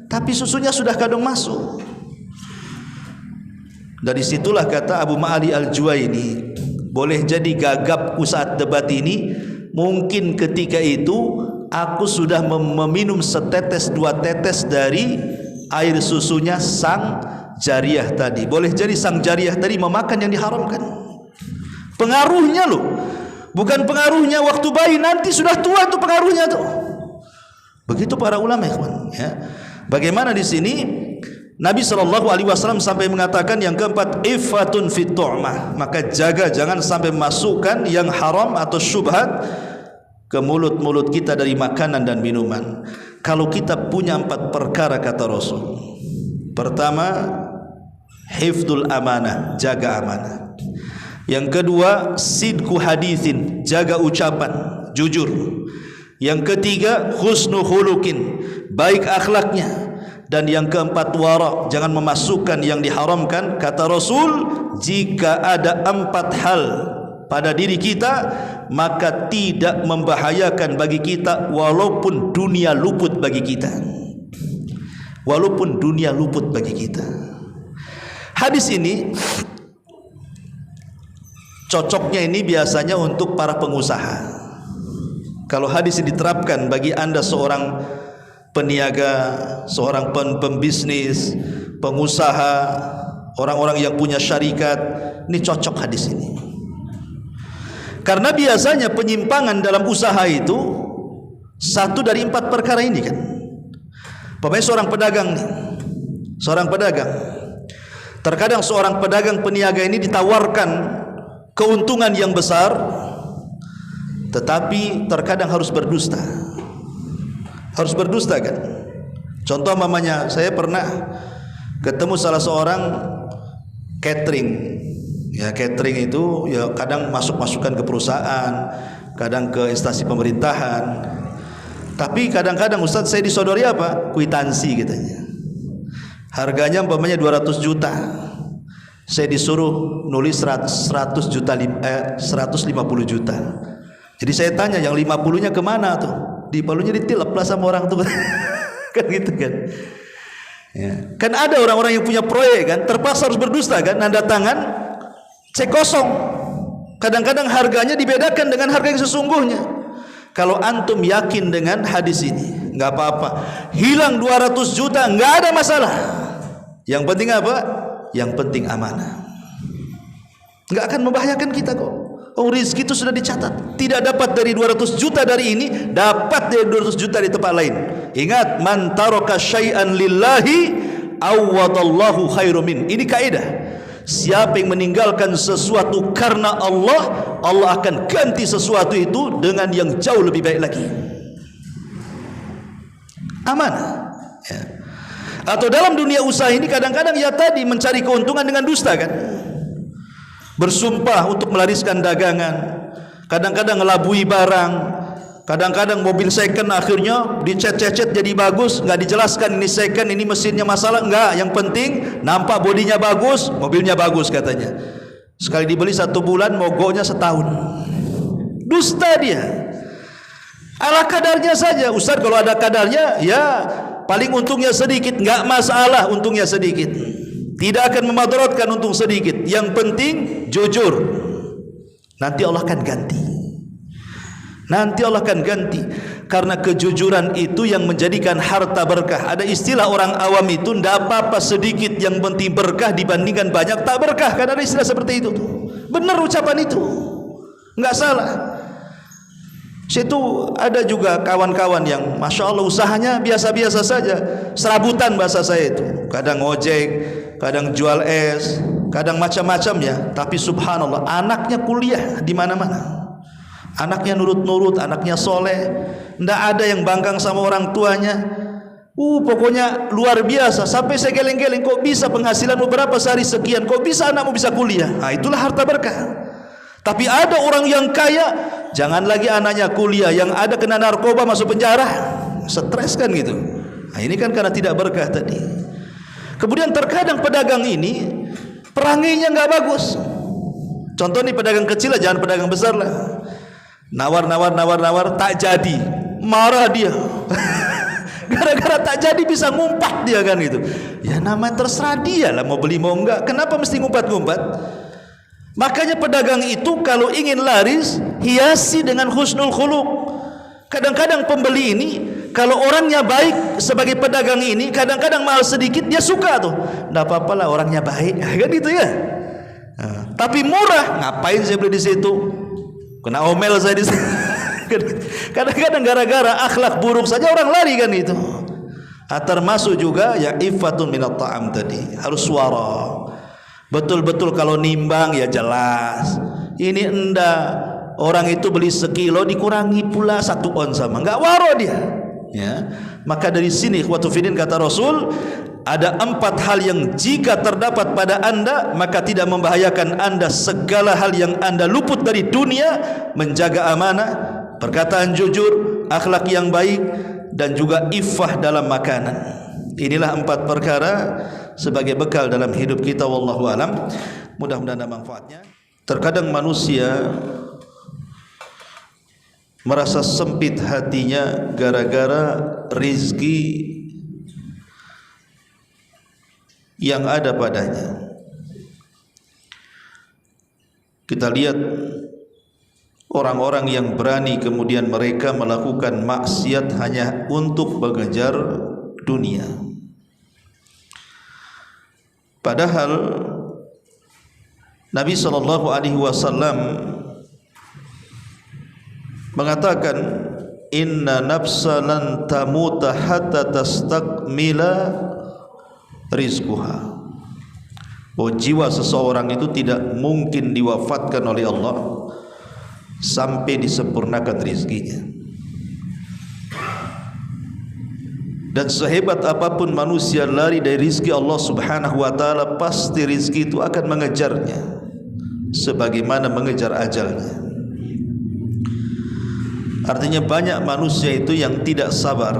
Tapi susunya sudah kadung masuk. Dari situlah kata Abu Ma'ali Al-Juwaini, boleh jadi gagapku saat debat ini, mungkin ketika itu aku sudah meminum setetes dua tetes dari air susunya sang jariyah tadi. Boleh jadi sang jariyah tadi memakan yang diharamkan. Pengaruhnya loh, bukan pengaruhnya waktu bayi, nanti sudah tua itu pengaruhnya tuh. Begitu para ulama ya. Bagaimana di sini Nabi SAW sampai mengatakan yang keempat, ifatun fit tu'mah, maka jaga jangan sampai masukkan yang haram atau syubhat ke mulut-mulut kita dari makanan dan minuman. Kalau kita punya 4 perkara kata Rasul, pertama hifdzul amanah, jaga amanah. Yang kedua, sidqu haditsin, jaga ucapan, jujur. Yang ketiga, husnul khuluqin, baik akhlaknya. Dan yang keempat, wara, jangan memasukkan yang diharamkan. Kata Rasul, jika ada 4 hal pada diri kita, maka tidak membahayakan bagi kita walaupun dunia luput bagi kita. Walaupun dunia luput bagi kita. Hadis ini cocoknya ini biasanya untuk para pengusaha. Kalau hadis ini diterapkan bagi Anda seorang peniaga, seorang pembisnis, pengusaha, orang-orang yang punya syarikat, ini cocok hadis ini. Karena biasanya penyimpangan dalam usaha itu 1 dari 4 perkara ini kan. Pokoknya seorang pedagang nih, seorang pedagang, terkadang seorang pedagang peniaga ini ditawarkan keuntungan yang besar, tetapi terkadang harus berdusta. Harus berdusta kan. Contoh mamanya, saya pernah ketemu salah seorang catering. Ya, catering itu ya kadang masuk-masukkan ke perusahaan, kadang ke instansi pemerintahan. Tapi kadang-kadang Ustaz saya disodori apa? Kwitansi katanya. Harganya umpamanya 200 juta. Saya disuruh nulis 150 juta. Jadi saya tanya, yang 50-nya kemana tuh? Di palunya ditilep lah sama orang tuh. Kan gitu kan. Ya. Kan ada orang-orang yang punya proyek kan, terpaksa harus berdusta kan, nanda tangan, cek kosong. Kadang-kadang harganya dibedakan dengan harga yang sesungguhnya. Kalau antum yakin dengan hadis ini, nggak apa-apa. Hilang 200 juta nggak ada masalah. Yang penting apa? Yang penting amanah. Nggak akan membahayakan kita kok. Oh, rizki itu sudah dicatat. Tidak dapat dari 200 juta dari ini, dapat dari 200 juta di tempat lain. Ingat, man taraka syai'an lillahi awwadallahu khairum min. Ini kaidah. Siapa yang meninggalkan sesuatu karena Allah, Allah akan ganti sesuatu itu dengan yang jauh lebih baik lagi. Amanah. Ya. Atau dalam dunia usaha ini kadang-kadang ya tadi mencari keuntungan dengan dusta kan. Bersumpah untuk melariskan dagangan, kadang-kadang ngelabui barang, kadang-kadang mobil second akhirnya dicet-cet jadi bagus, nggak dijelaskan ini second, ini mesinnya masalah, enggak, yang penting nampak bodinya bagus, mobilnya bagus katanya. Sekali dibeli 1 bulan, mogoknya setahun. Dusta dia. Ala kadarnya saja. Ustaz kalau ada kadarnya, ya paling untungnya sedikit, nggak masalah untungnya sedikit. Tidak akan memadaratkan untung sedikit. Yang penting jujur. Nanti Allah akan ganti. Nanti Allah akan ganti. Karena kejujuran itu yang menjadikan harta berkah. Ada istilah orang awam itu, tidak apa-apa sedikit, yang penting berkah dibandingkan banyak tak berkah. Kan ada istilah seperti itu. Benar ucapan itu, nggak salah. Situ ada juga kawan-kawan yang Masya Allah usahanya biasa-biasa saja, serabutan bahasa saya itu. Kadang ojek, kadang jual es, kadang macam-macam ya. Tapi subhanallah, anaknya kuliah di mana-mana. Anaknya nurut-nurut, anaknya soleh, ndak ada yang bangkang sama orang tuanya. Pokoknya luar biasa. Sampai saya geleng-geleng, kok bisa penghasilan beberapa sehari sekian, kok bisa anakmu bisa kuliah? Nah, itulah harta berkah. Tapi ada orang yang kaya, jangan lagi anaknya kuliah, yang ada kena narkoba masuk penjara, stres kan gitu. Nah, ini kan karena tidak berkah tadi. Kemudian terkadang pedagang ini perangainya nggak bagus. Contoh nih pedagang kecil lah, jangan pedagang besar lah. Nawar, tak jadi, marah dia. Gara-gara tak jadi bisa ngumpat dia kan gitu. Ya namanya terserah dia lah mau beli mau enggak. Kenapa mesti ngumpat-ngumpat? Makanya pedagang itu kalau ingin laris, hiasi dengan husnul khuluq. Kadang-kadang pembeli ini kalau orangnya baik sebagai pedagang ini, kadang-kadang mahal sedikit dia suka tuh. Nggak apa-apa lah orangnya baik, kan gitu ya. Nah, tapi murah, ngapain saya beli di situ? Kena omel saya di situ. Kadang-kadang gara-gara akhlak buruk saja orang lari kan itu. Termasuk juga ya iffatun minat ta'am tadi, harus suara. Betul-betul kalau nimbang ya jelas. Ini enggak, orang itu beli sekilo dikurangi pula 1 ons sama, enggak waro dia. Ya, maka dari sini ikhwatu fiddin kata Rasul, Ada 4 hal yang jika terdapat pada anda, maka tidak membahayakan anda segala hal yang anda luput dari dunia: menjaga amanah, perkataan jujur, akhlak yang baik, dan juga iffah dalam makanan. Inilah 4 perkara sebagai bekal dalam hidup kita. Wallahu alam. Mudah-mudahan ada manfaatnya. Terkadang manusia merasa sempit hatinya gara-gara rizki yang ada padanya. Kita lihat orang-orang yang berani kemudian mereka melakukan maksiat hanya untuk mengejar dunia. Padahal Nabi SAW mengatakan, inna nafsa lan tamuta hatta tastakmila rizquha. Oh, jiwa seseorang itu tidak mungkin diwafatkan oleh Allah sampai disempurnakan rizkinya. Dan sehebat apapun manusia lari dari rizki Allah Subhanahu wa ta'ala, pasti rizki itu akan mengejarnya sebagaimana mengejar ajalnya. Artinya banyak manusia itu yang tidak sabar,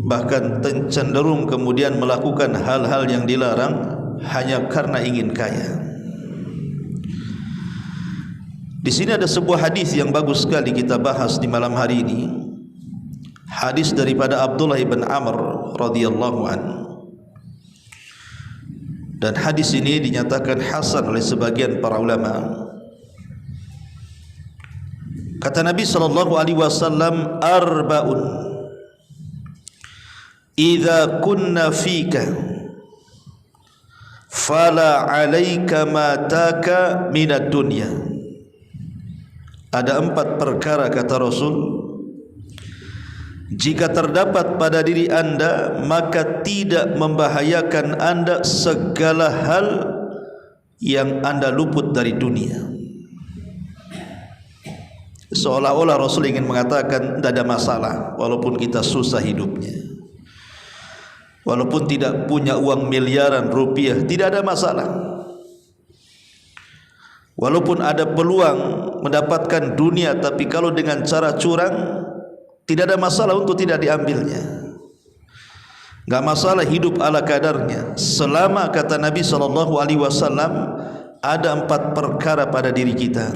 bahkan cenderung kemudian melakukan hal-hal yang dilarang hanya karena ingin kaya. Di sini ada sebuah hadis yang bagus sekali kita bahas di malam hari ini. Hadis daripada Abdullah bin Amr radhiyallahu anhu. Dan hadis ini dinyatakan hasan oleh sebagian para ulama. Kata Nabi sallallahu alaihi wasallam, arba'un idza kunna fika fala 'alaika ma taka minad dunya. Ada 4 perkara kata Rasul, jika terdapat pada diri anda, maka tidak membahayakan anda segala hal yang anda luput dari dunia. Seolah-olah Rasul ingin mengatakan tidak ada masalah walaupun kita susah hidupnya, walaupun tidak punya uang miliaran rupiah, tidak ada masalah. Walaupun ada peluang mendapatkan dunia, tapi kalau dengan cara curang, tidak ada masalah untuk tidak diambilnya. Enggak masalah hidup ala kadarnya, selama kata Nabi SAW ada 4 perkara pada diri kita.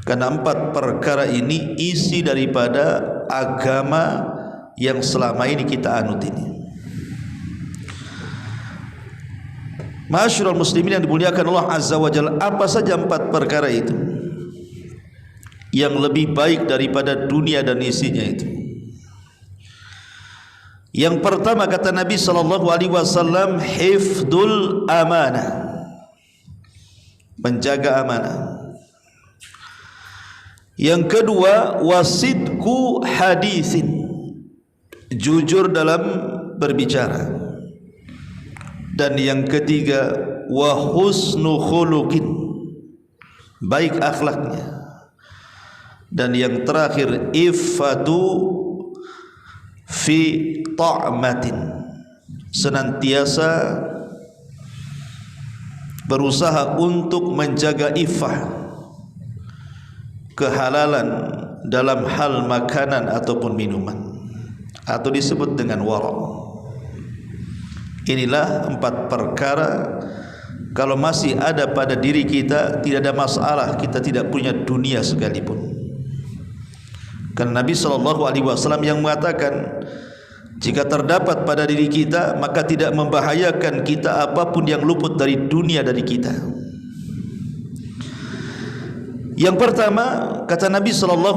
Karena 4 perkara ini isi daripada agama yang selama ini kita anut ini. Ma'asyiral muslimin yang dimuliakan Allah Azza wa Jalla, apa saja 4 perkara itu yang lebih baik daripada dunia dan isinya itu? Yang pertama kata Nabi SAW, hifdzul amanah, menjaga amanah. Yang kedua, wasidku hadisin, jujur dalam berbicara. Dan yang ketiga, wa husnu khuluqin, baik akhlaknya. Dan yang terakhir, iffatu fi ta'matin, senantiasa berusaha untuk menjaga iffah, kehalalan dalam hal makanan ataupun minuman, atau disebut dengan wara'. Inilah 4 perkara kalau masih ada pada diri kita, tidak ada masalah kita tidak punya dunia sekalipun. Karena Nabi SAW yang mengatakan, jika terdapat pada diri kita, maka tidak membahayakan kita apapun yang luput dari dunia dari kita. Yang pertama kata Nabi SAW,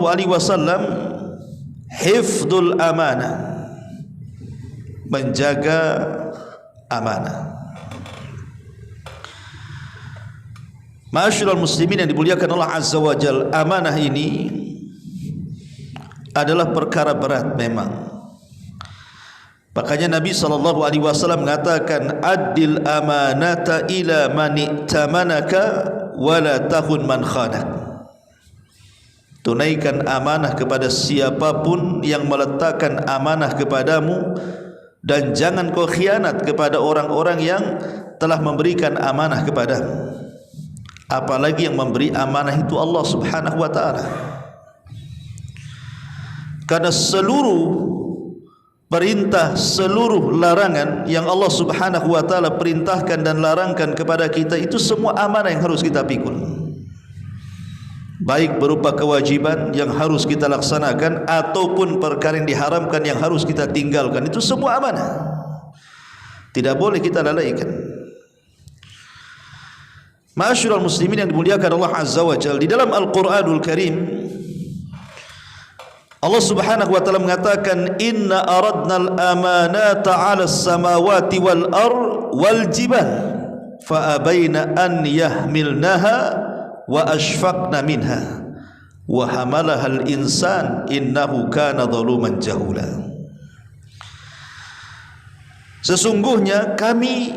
hifdzul amanah, menjaga amanah. Ma'asyiral muslimin yang dimuliakan Allah Azza wa Jalla, amanah ini adalah perkara berat memang. Makanya Nabi SAW mengatakan, adil amanata ila man i'tamanaka wa la tahun man khanak. tunaikan amanah kepada siapapun yang meletakkan amanah kepadamu, dan jangan kau khianat kepada orang-orang yang telah memberikan amanah kepadamu. Apalagi yang memberi amanah itu Allah Subhanahu wa ta'ala. Karena seluruh perintah, seluruh larangan yang Allah Subhanahu wa ta'ala perintahkan dan larangkan kepada kita, itu semua amanah yang harus kita pikul, baik berupa kewajiban yang harus kita laksanakan ataupun perkara yang diharamkan yang harus kita tinggalkan. Itu semua amanah, tidak boleh kita lalaikan. Ma'asyiral muslimin yang dimuliakan Allah Azza wa Jalla, di dalam Al-Qur'anul Karim Allah Subhanahu wa ta'ala mengatakan, inna aradnal amanata 'alas samawati wal ard wal jibal fa abaina an yahmilnaha wa ashfaqna minha wa hamalaha al insan innahu kana zaluman jahula. Sesungguhnya kami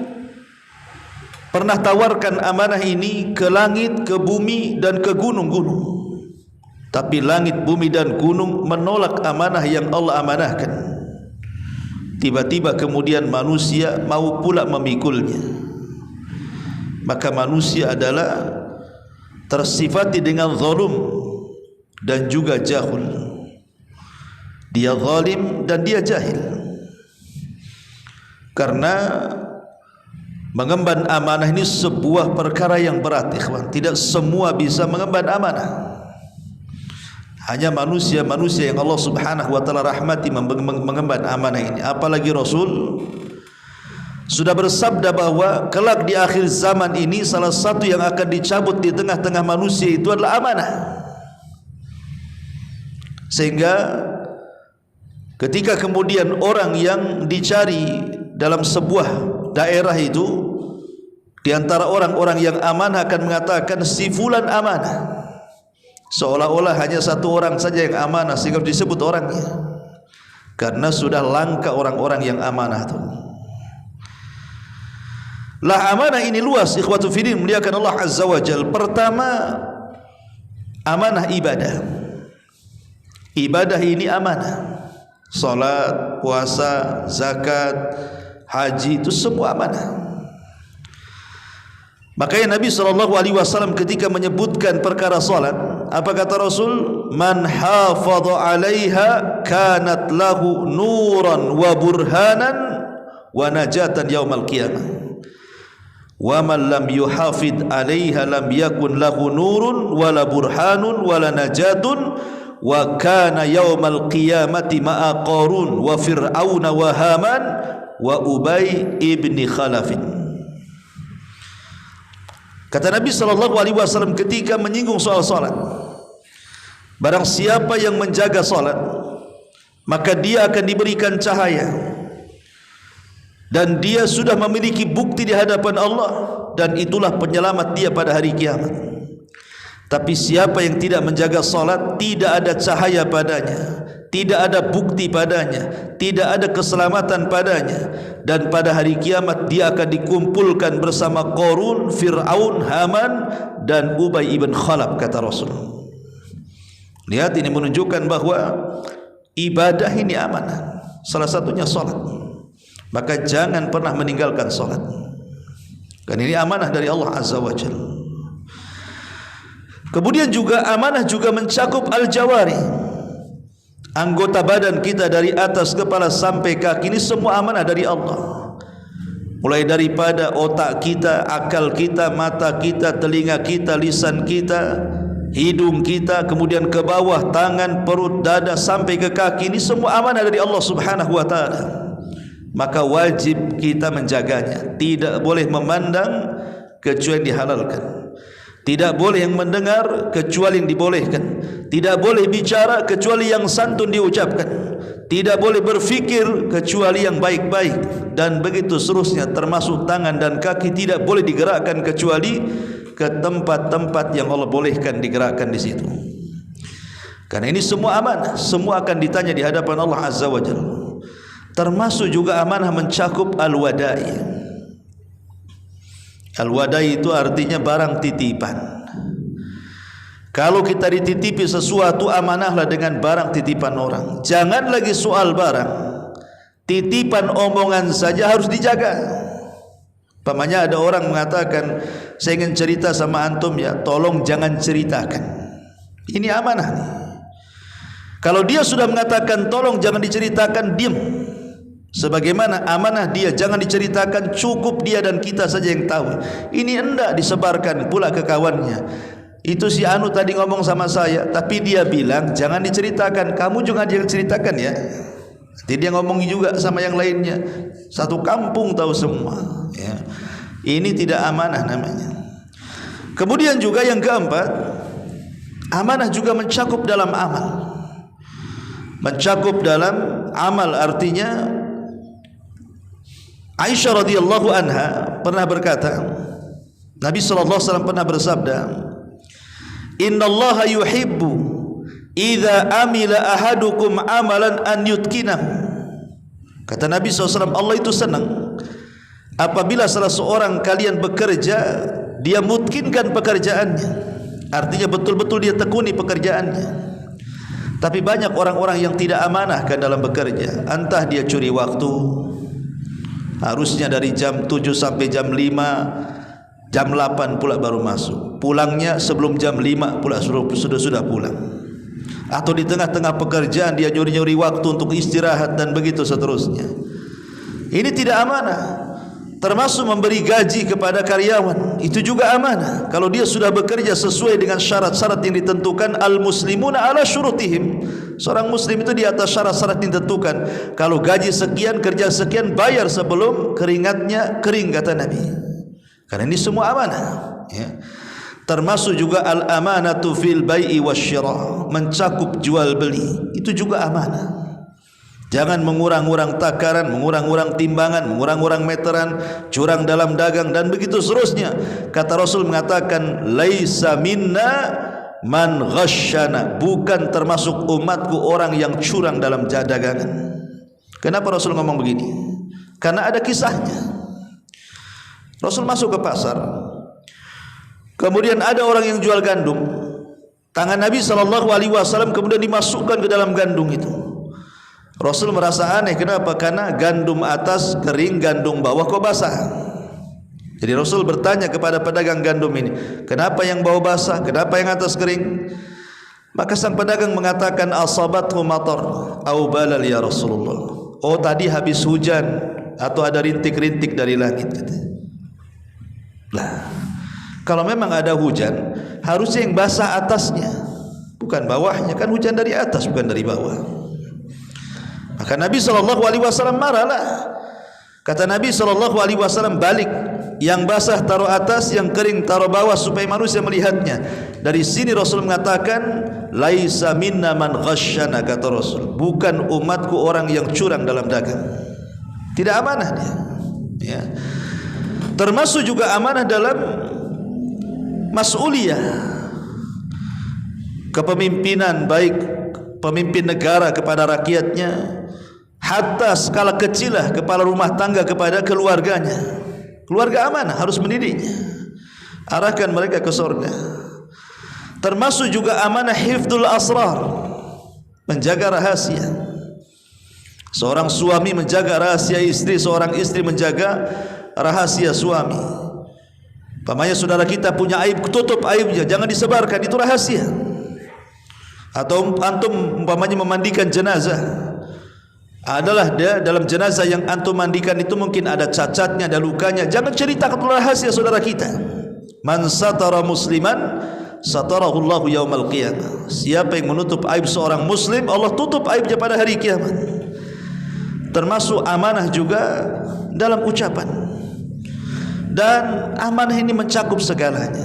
pernah tawarkan amanah ini ke langit, ke bumi dan ke gunung-gunung, tapi langit, bumi dan gunung menolak amanah yang Allah amanahkan. Tiba-tiba kemudian manusia mau pula memikulnya. Maka manusia adalah tersifati dengan zalim dan juga jahul. Dia zalim dan dia jahil. Karena mengemban amanah ini sebuah perkara yang berat, ikhwan. Tidak semua bisa mengemban amanah. Hanya manusia-manusia yang Allah Subhanahu wa ta'ala rahmati mengemban amanah ini. Apalagi Rasul sudah bersabda bahwa kelak di akhir zaman ini salah satu yang akan dicabut di tengah-tengah manusia itu adalah amanah. Sehingga ketika kemudian orang yang dicari dalam sebuah daerah itu, di antara orang-orang yang amanah akan mengatakan si fulan amanah, seolah-olah hanya satu orang saja yang amanah sehingga disebut orangnya, karena sudah langka orang-orang yang amanah itu. Lah amanah ini luas, ikhwatu fiddin, muliakan Allah Azza wa Jalla. Pertama, amanah ibadah. Ibadah ini amanah. Salat, puasa, zakat, haji, itu semua amanah. Makanya Nabi SAW ketika menyebutkan perkara salat, apa kata Rasul? Man hafadha 'alaiha kanat lahu nuran wa burhanan wa najatan yaumal qiyamah. Wa man lam yuhafid 'alaiha lam yakun lahu nurun wala burhanun wala najatun wa kana yaumal qiyamati ma'a Qarun wa Fir'auna wa Haman wa Ubay ibni Khalafin. Kata Nabi SAW ketika menyinggung soal salat, barang siapa yang menjaga salat, maka dia akan diberikan cahaya, dan dia sudah memiliki bukti di hadapan Allah, dan itulah penyelamat dia pada hari kiamat. Tapi siapa yang tidak menjaga salat, tidak ada cahaya padanya, tidak ada bukti padanya, tidak ada keselamatan padanya, dan pada hari kiamat dia akan dikumpulkan bersama Qarun, Fir'aun, Haman dan Ubay ibn Khalaf, kata Rasul. Lihat, ini menunjukkan bahwa ibadah ini amanah, salah satunya salat. Maka jangan pernah meninggalkan salat, karena ini amanah dari Allah Azza wa Jalla. Kemudian juga amanah juga mencakup al-jawari, anggota badan kita dari atas kepala sampai kaki, ini semua amanah dari Allah. Mulai daripada otak kita, akal kita, mata kita, telinga kita, lisan kita, hidung kita, kemudian ke bawah tangan, perut, dada sampai ke kaki, ini semua amanah dari Allah Subhanahu wa ta'ala. Maka wajib kita menjaganya. Tidak boleh memandang kecuali yang dihalalkan, tidak boleh yang mendengar kecuali yang dibolehkan, tidak boleh bicara kecuali yang santun diucapkan, tidak boleh berfikir kecuali yang baik-baik, dan begitu seterusnya. Termasuk tangan dan kaki tidak boleh digerakkan kecuali ke tempat-tempat yang Allah bolehkan digerakkan di situ. Karena ini semua amanah, semua akan ditanya di hadapan Allah Azza wa Jalla. Termasuk juga amanah mencakup al-wada'i. Al-wada'i itu artinya barang titipan. Kalau kita dititipi sesuatu, amanahlah dengan barang titipan orang. Jangan lagi soal barang, titipan omongan saja harus dijaga. Pamannya ada orang mengatakan, saya ingin cerita sama antum ya, tolong jangan ceritakan. Ini amanah nih. Kalau dia sudah mengatakan tolong jangan diceritakan, diam. Sebagaimana amanah dia jangan diceritakan, cukup dia dan kita saja yang tahu. Ini hendak disebarkan pula ke kawannya. Itu si Anu tadi ngomong sama saya, tapi dia bilang jangan diceritakan, kamu juga jangan ceritakan ya. Jadi dia ngomong juga sama yang lainnya, satu kampung tahu semua ya. Ini tidak amanah namanya. Kemudian juga yang keempat, amanah juga mencakup dalam amal. Mencakup dalam amal artinya, Aisyah radhiyallahu anha pernah berkata, Nabi sallallahu alaihi wasallam pernah bersabda, innallaha yuhibbu idza amila ahadukum amalan an yutqinahu. Kata Nabi SAW, Allah itu senang apabila salah seorang kalian bekerja, dia mutkinkan pekerjaannya, artinya betul-betul dia tekuni pekerjaannya. Tapi banyak orang-orang yang tidak amanah kan dalam bekerja. Entah dia curi waktu, harusnya dari jam 7 sampai jam 5, jam 8 pula baru masuk, pulangnya sebelum jam 5 pula sudah pulang. Atau di tengah-tengah pekerjaan dia nyuri-nyuri waktu untuk istirahat dan begitu seterusnya. Ini tidak amanah. Termasuk memberi gaji kepada karyawan, itu juga amanah. Kalau dia sudah bekerja sesuai dengan syarat-syarat yang ditentukan, al-muslimuna ala syurutihim. Seorang muslim itu di atas syarat-syarat yang ditentukan. Kalau gaji sekian, kerja sekian, bayar sebelum keringatnya kering, kata Nabi. Karena ini semua amanah ya. Termasuk juga al-amanatu fil bai'i wasyira, mencakup jual beli, itu juga amanah. Jangan mengurang-urang takaran, mengurang-urang timbangan, mengurang-urang meteran, curang dalam dagang dan begitu seterusnya. Kata Rasul mengatakan, laisa minna man ghasyana, bukan termasuk umatku orang yang curang dalam dagangan. Kenapa Rasul ngomong begini? Karena ada kisahnya. Rasul masuk ke pasar, kemudian ada orang yang jual gandum. Tangan Nabi SAW kemudian dimasukkan ke dalam gandum itu. Rasul merasa aneh. Kenapa? Karena gandum atas kering, gandum bawah kok basah. Jadi Rasul bertanya kepada pedagang gandum ini, kenapa yang bawah basah, kenapa yang atas kering? Maka sang pedagang mengatakan, asabathu matar au balal ya Rasulullah. Oh, tadi habis hujan atau ada rintik-rintik dari langit. Lah, kalau memang ada hujan, harusnya yang basah atasnya, bukan bawahnya. Kan hujan dari atas, bukan dari bawah. Maka Nabi SAW marahlah. Kata Nabi SAW, balik, yang basah taruh atas, yang kering taruh bawah supaya manusia melihatnya. Dari sini Rasul mengatakan, laisa minna man ghasyana, kata Rasul, bukan umatku orang yang curang dalam dagang. Tidak amanah dia ya. Termasuk juga amanah dalam mas'uliyah, kepemimpinan, baik pemimpin negara kepada rakyatnya, hatta skala kecil lah kepala rumah tangga kepada keluarganya. Keluarga amanah, harus mendidiknya, arahkan mereka ke surga. Termasuk juga amanah hifdzul asrar, menjaga rahasia. Seorang suami menjaga rahasia istri, seorang istri menjaga rahasia suami. Pamannya saudara kita punya aib, tutup aibnya, jangan disebarkan, itu rahasia. Atau antum umpamanya memandikan jenazah, adalah dia dalam jenazah yang antum mandikan itu mungkin ada cacatnya, ada lukanya, jangan ceritakan rahasia saudara kita. Man satara musliman satarahu Allahu yaumal qiyamah. Siapa yang menutup aib seorang muslim, Allah tutup aibnya pada hari kiamat. Termasuk amanah juga dalam ucapan. Dan amanah ini mencakup segalanya.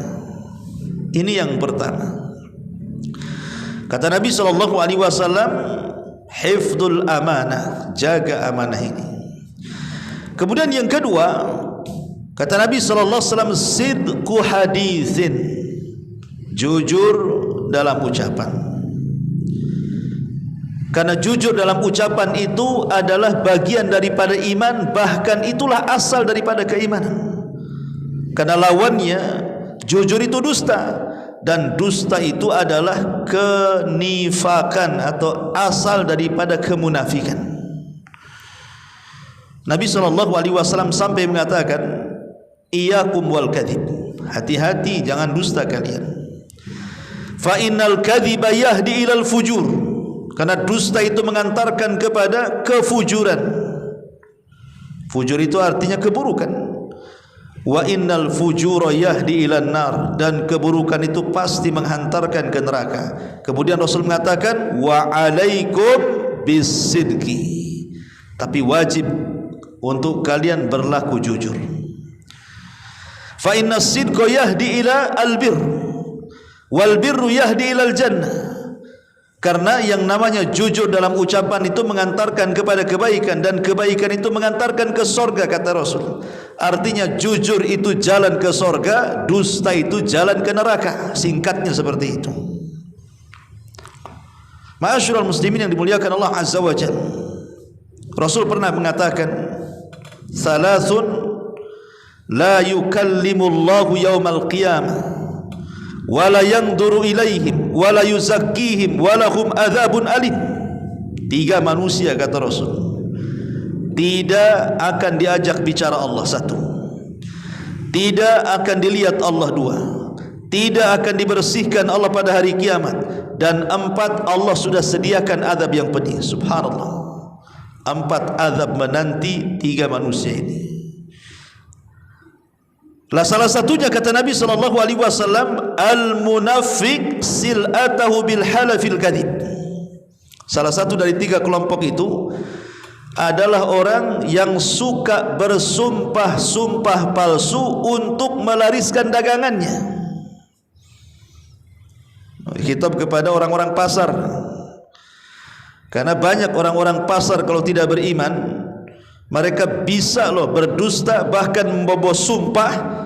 Ini yang pertama. Kata Nabi SAW, hifdzul amanah, jaga amanah ini. Kemudian yang kedua, kata Nabi SAW, sidqu hadithin, jujur dalam ucapan. Karena jujur dalam ucapan itu adalah bagian daripada iman, bahkan itulah asal daripada keimanan. Karena lawannya, jujur itu dusta. dan dusta itu adalah kenifakan atau asal daripada kemunafikan. Nabi SAW sampai mengatakan, iyyakum wal kadhib, hati-hati jangan dusta kalian. Fa innal kadhiba yahdi ilal fujur, karena dusta itu mengantarkan kepada kefujuran. Fujur itu artinya keburukan. Wa innal fujura yahdi ilan nar, dan keburukan itu pasti menghantarkan ke neraka. Kemudian Rasul mengatakan, wa alaikum bisidqi, tapi wajib untuk kalian berlaku jujur. Fa innas sidqa yahdi ila albir wal birru yahdi ilal jannah, karena yang namanya jujur dalam ucapan itu mengantarkan kepada kebaikan, dan kebaikan itu mengantarkan ke surga, kata Rasul. Artinya jujur itu jalan ke surga, dusta itu jalan ke neraka. Singkatnya seperti itu. Ma'asyiral muslimin yang dimuliakan Allah Azza wa Jalla, Rasul pernah mengatakan, salasun la yukallimullahu yaumal qiyamah wala yanzuru ilaihim wala yuzakkihim walahum adzabun alim. 3 manusia, kata Rasul, tidak akan diajak bicara Allah. 1, tidak akan dilihat Allah. 2, tidak akan dibersihkan Allah pada hari kiamat. Dan 4, Allah sudah sediakan azab yang pedih. Subhanallah, 4 azab menanti 3 manusia ini. Lah salah satunya, kata Nabi SAW, al-munafiq sil'atahu bil halafil kadhib. Salah satu dari 3 kelompok itu adalah orang yang suka bersumpah-sumpah palsu untuk melariskan dagangannya. Khitab kepada orang-orang pasar, karena banyak orang-orang pasar kalau tidak beriman, mereka bisa berdusta, bahkan membobos sumpah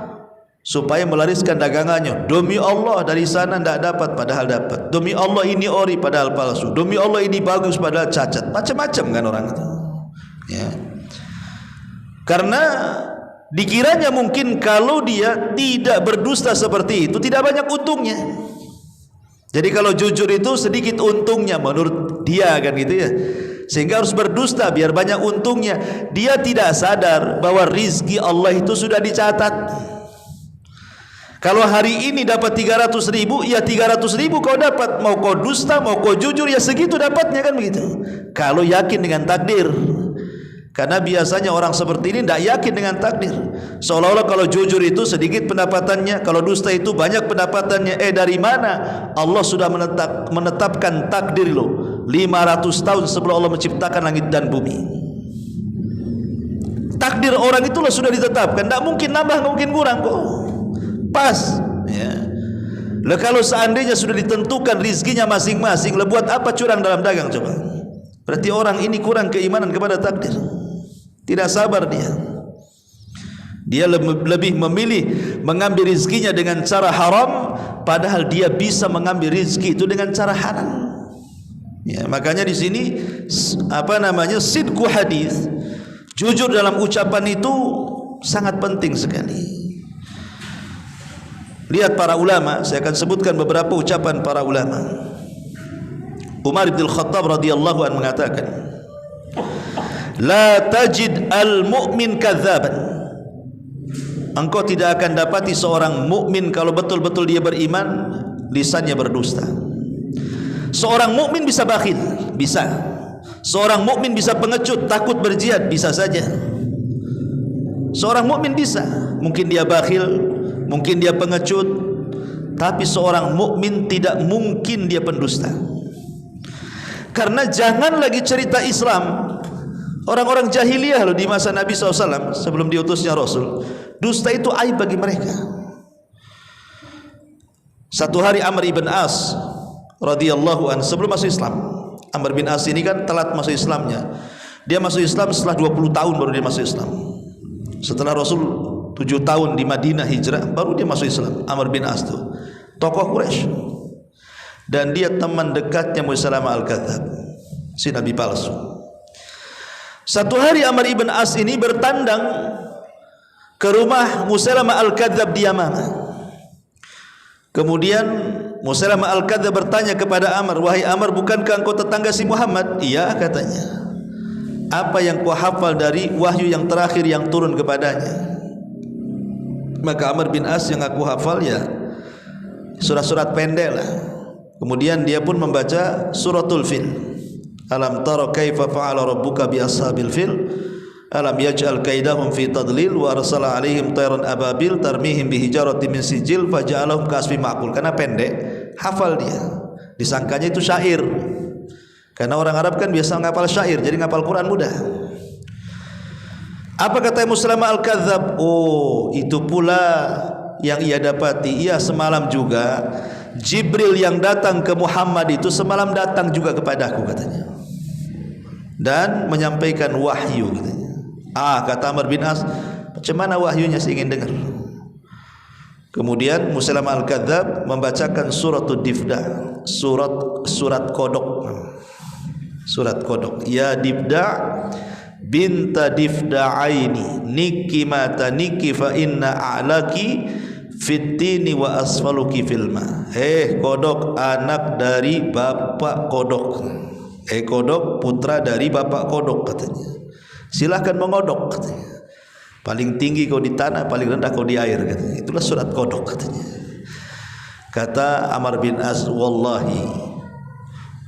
supaya melariskan dagangannya. Demi Allah dari sana tidak dapat, padahal dapat. Demi Allah ini ori, padahal palsu. Demi Allah ini bagus, padahal cacat. Macam-macam kan orang itu, ya. Karena dikiranya mungkin kalau dia tidak berdusta seperti itu tidak banyak untungnya. Jadi kalau jujur itu sedikit untungnya menurut dia, kan gitu ya. Sehingga harus berdusta biar banyak untungnya. Dia tidak sadar bahwa rizki Allah itu sudah dicatat. Kalau hari ini dapat 300.000, ya 300.000 kau dapat. Mau kau dusta, mau kau jujur, ya segitu dapatnya, kan begitu. Kalau yakin dengan takdir. Karena biasanya orang seperti ini tidak yakin dengan takdir. Seolah-olah kalau jujur itu sedikit pendapatannya, kalau dusta itu banyak pendapatannya. Dari mana? Allah sudah menetapkan takdir loh. 500 tahun sebelum Allah menciptakan langit dan bumi. Takdir orang itulah sudah ditetapkan. Tidak mungkin nambah, tidak mungkin kurang kok. Pas, ya. Lah kalau seandainya sudah ditentukan rizkinya masing-masing, lah buat apa curang dalam dagang coba? Berarti orang ini kurang keimanan kepada takdir. Tidak sabar dia. Dia lebih memilih mengambil rizkinya dengan cara haram, padahal dia bisa mengambil rizki itu dengan cara halal. Ya, makanya di sini sidqu hadis, jujur dalam ucapan itu sangat penting sekali. Lihat para ulama, saya akan sebutkan beberapa ucapan para ulama. Umar bin Khattab radhiyallahu anhu mengatakan, la tajid al-mu'min kadzaban. Engkau tidak akan dapati seorang mukmin kalau betul-betul dia beriman, lisannya berdusta. Seorang mukmin bisa bakhil, bisa. Seorang mukmin bisa pengecut, takut berjihad, bisa saja. Seorang mukmin bisa, mungkin dia bakhil, mungkin dia pengecut, tapi seorang mukmin tidak mungkin dia pendusta. Karena jangan lagi cerita Islam, orang-orang jahiliyah loh di masa Nabi SAW sebelum diutusnya Rasul, dusta itu aib bagi mereka. Satu hari Amr ibn As radhiyallahu anhu sebelum masuk Islam, Amr bin As ini kan telat masuk Islamnya. Dia masuk Islam setelah 20 tahun baru dia masuk Islam. Setelah Rasul 7 tahun di Madinah hijrah, baru dia masuk Islam. Amr bin As itu tokoh Quraisy, dan dia teman dekatnya Musailamah al-Kadzdzab, si nabi palsu. Satu hari Amr ibn As ini bertandang ke rumah Musailamah al-Kadzdzab di Yamamah. Kemudian Musailamah Al-Kadzdzab bertanya kepada Amr, "Wahai Amr, bukankah engkau tetangga si Muhammad?" "Iya," katanya. "Apa yang kau hafal dari wahyu yang terakhir yang turun kepadanya?" Maka Amr bin As, "Yang aku hafal ya surat-surat pendek lah." Kemudian dia pun membaca suratul Fil. "Alam tara kaifa fa'ala rabbuka bi ashabil fil alam yaj'al kaidahum fi tadlil wa arsala 'alaihim tayran ababil tarmihim bi hijaratin min sijil faja'alahum ka'asfin ma'kul." Karena pendek, hafal dia. Disangkanya itu syair. Karena orang Arab kan biasa ngapal syair, jadi ngapal Quran mudah. Apa kata Musailamah Al-Kadzdzab? "Oh, itu pula yang ia dapati. Iya, semalam juga Jibril yang datang ke Muhammad itu semalam datang juga kepadaku," katanya, "dan menyampaikan wahyu," katanya. Kata Amr bin As, "Macam mana wahyunya, saya ingin dengar." Kemudian Musailamah Al-Kadzdzab membacakan suratul Difda, surat kodok. Surat kodok. "Ya Difda binta Difda'aini niki mata niki fa inna a'laki fitini wa asfaluki filma." Kodok, anak dari bapak kodok. Kodok, putra dari bapak kodok, katanya. "Silahkan mengodok," katanya. "Paling tinggi kau di tanah, paling rendah kau di air," katanya. Itulah surat kodok, katanya. Kata Amr bin As, "Wallahi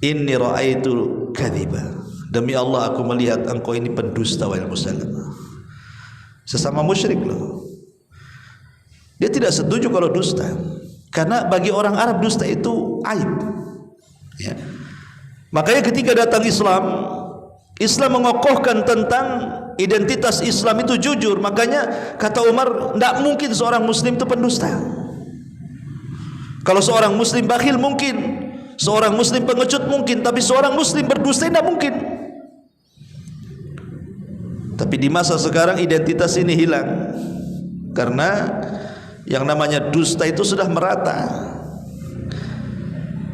inni ra'aitu kadhiba." Demi Allah aku melihat engkau ini pendusta, wahai Musailamah. Sesama musyrik loh. Dia tidak setuju kalau dusta, karena bagi orang Arab dusta itu aib, ya. Makanya ketika datang Islam mengokohkan tentang identitas Islam itu jujur. Makanya kata Umar, tidak mungkin seorang muslim itu pendusta. Kalau seorang muslim bakhil mungkin, seorang muslim pengecut mungkin, tapi seorang muslim berdusta tidak mungkin. Tapi di masa sekarang identitas ini hilang, karena yang namanya dusta itu sudah merata.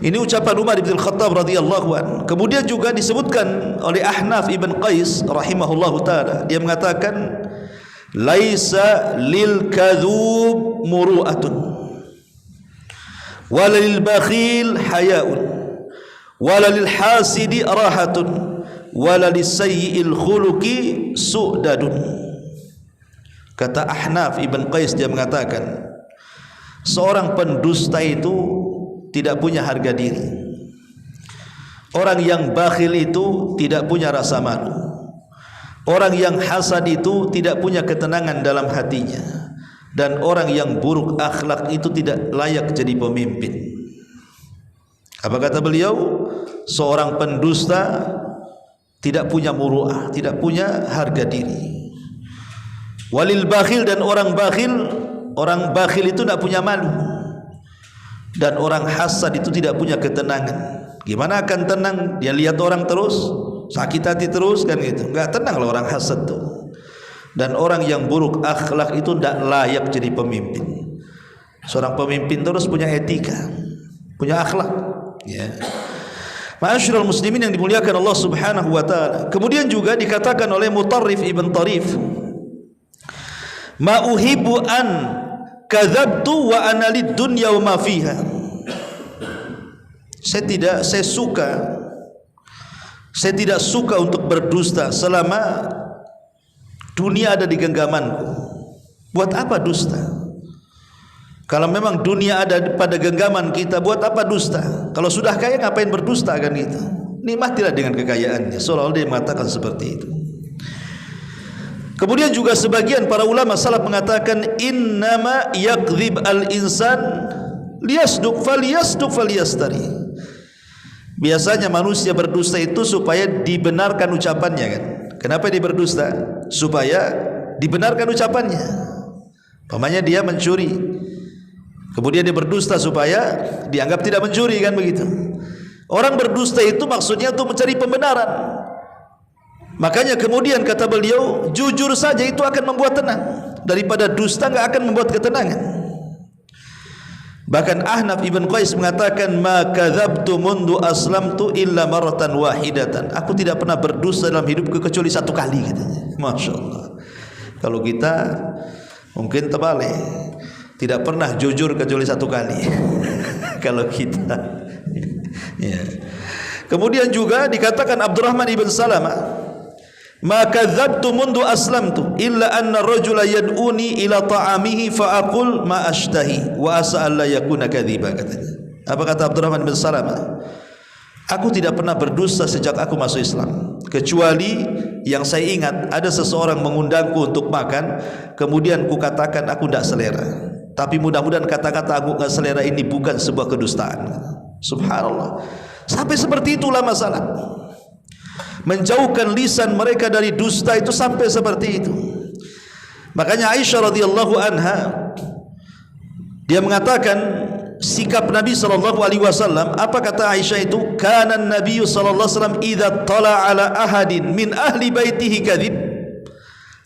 Ini ucapan Umar bin Khattab radhiyallahu an. Kemudian juga disebutkan oleh Ahnaf ibn Qais rahimahullahu taala, dia mengatakan, "Laisa lil kadzub muru'atun wala lil bakhil haya'un wala lil hasidi rahatun wala lisayyi'il khuluqi su'dadun." Kata Ahnaf ibn Qais, dia mengatakan seorang pendusta itu tidak punya harga diri. Orang yang bakhil itu tidak punya rasa malu. Orang yang hasad itu tidak punya ketenangan dalam hatinya. Dan orang yang buruk akhlak itu tidak layak jadi pemimpin. Apa kata beliau? Seorang pendusta tidak punya muru'ah, tidak punya harga diri. Walil bakhil, dan orang bakhil itu tidak punya malu. Dan orang hasad itu tidak punya ketenangan. Gimana akan tenang? Dia lihat orang terus, sakit hati terus, kan gitu. Enggak tenang lah orang hasad tuh. Dan orang yang buruk akhlak itu tidak layak jadi pemimpin. Seorang pemimpin terus punya etika, punya akhlak, ya. Ma'asyiral muslimin yang dimuliakan Allah Subhanahu wa taala. Kemudian juga dikatakan oleh Mutarrif ibn Tarif, "Ma uhibbu an kadzabtu wa ana lid dunya wa ma fiha." Saya tidak suka untuk berdusta selama dunia ada di genggamanku. Buat apa dusta? Kalau memang dunia ada pada genggaman kita, buat apa dusta? Kalau sudah kaya ngapain berdusta, kan gitu. Nikmatilah dengan kekayaannya. Seolah-olah dia mengatakan seperti itu. Kemudian juga sebagian para ulama salaf mengatakan, "Innama yakdzib al-insan liyasduq falyastari." Biasanya manusia berdusta itu supaya dibenarkan ucapannya, kan? Kenapa dia berdusta? Supaya dibenarkan ucapannya. Pamannya dia mencuri, kemudian dia berdusta supaya dianggap tidak mencuri, kan begitu. Orang berdusta itu maksudnya untuk mencari pembenaran. Makanya kemudian kata beliau, jujur saja itu akan membuat tenang, daripada dusta enggak akan membuat ketenangan. Bahkan Ahnaf ibn Qais mengatakan, "Ma kadzabtu mundu aslamtu illa maratan wahidatan." Aku tidak pernah berdusta dalam hidupku kecuali satu kali, katanya. Masya Allah. Kalau kita mungkin terbalik, tidak pernah jujur kecuali satu kali. kalau kita. Ya. Kemudian juga dikatakan Abdurrahman ibn Salamah, ma kadzabtu mundu aslamtu illa anna rajula yad'uni ila ta'amihi fa aqul ma ashtahi wa asa alla yakuna kadhiba, katanya. Apa kata Abdurrahman bin Salamah? Aku tidak pernah berdusta sejak aku masuk Islam, kecuali yang saya ingat ada seseorang mengundangku untuk makan, kemudian ku katakan aku tidak selera, tapi mudah-mudahan kata-kata aku tidak selera ini bukan sebuah kedustaan. Subhanallah, sampai seperti itulah masalah. Menjauhkan lisan mereka dari dusta itu sampai seperti itu. Makanya Aisyah radhiyallahu anha, dia mengatakan sikap Nabi sallallahu alaihi wasallam. Apa kata Aisyah itu? Kana Nabi sallallahu alaihi wasallam idza tala ala ahadin min ahli baitihi kadzib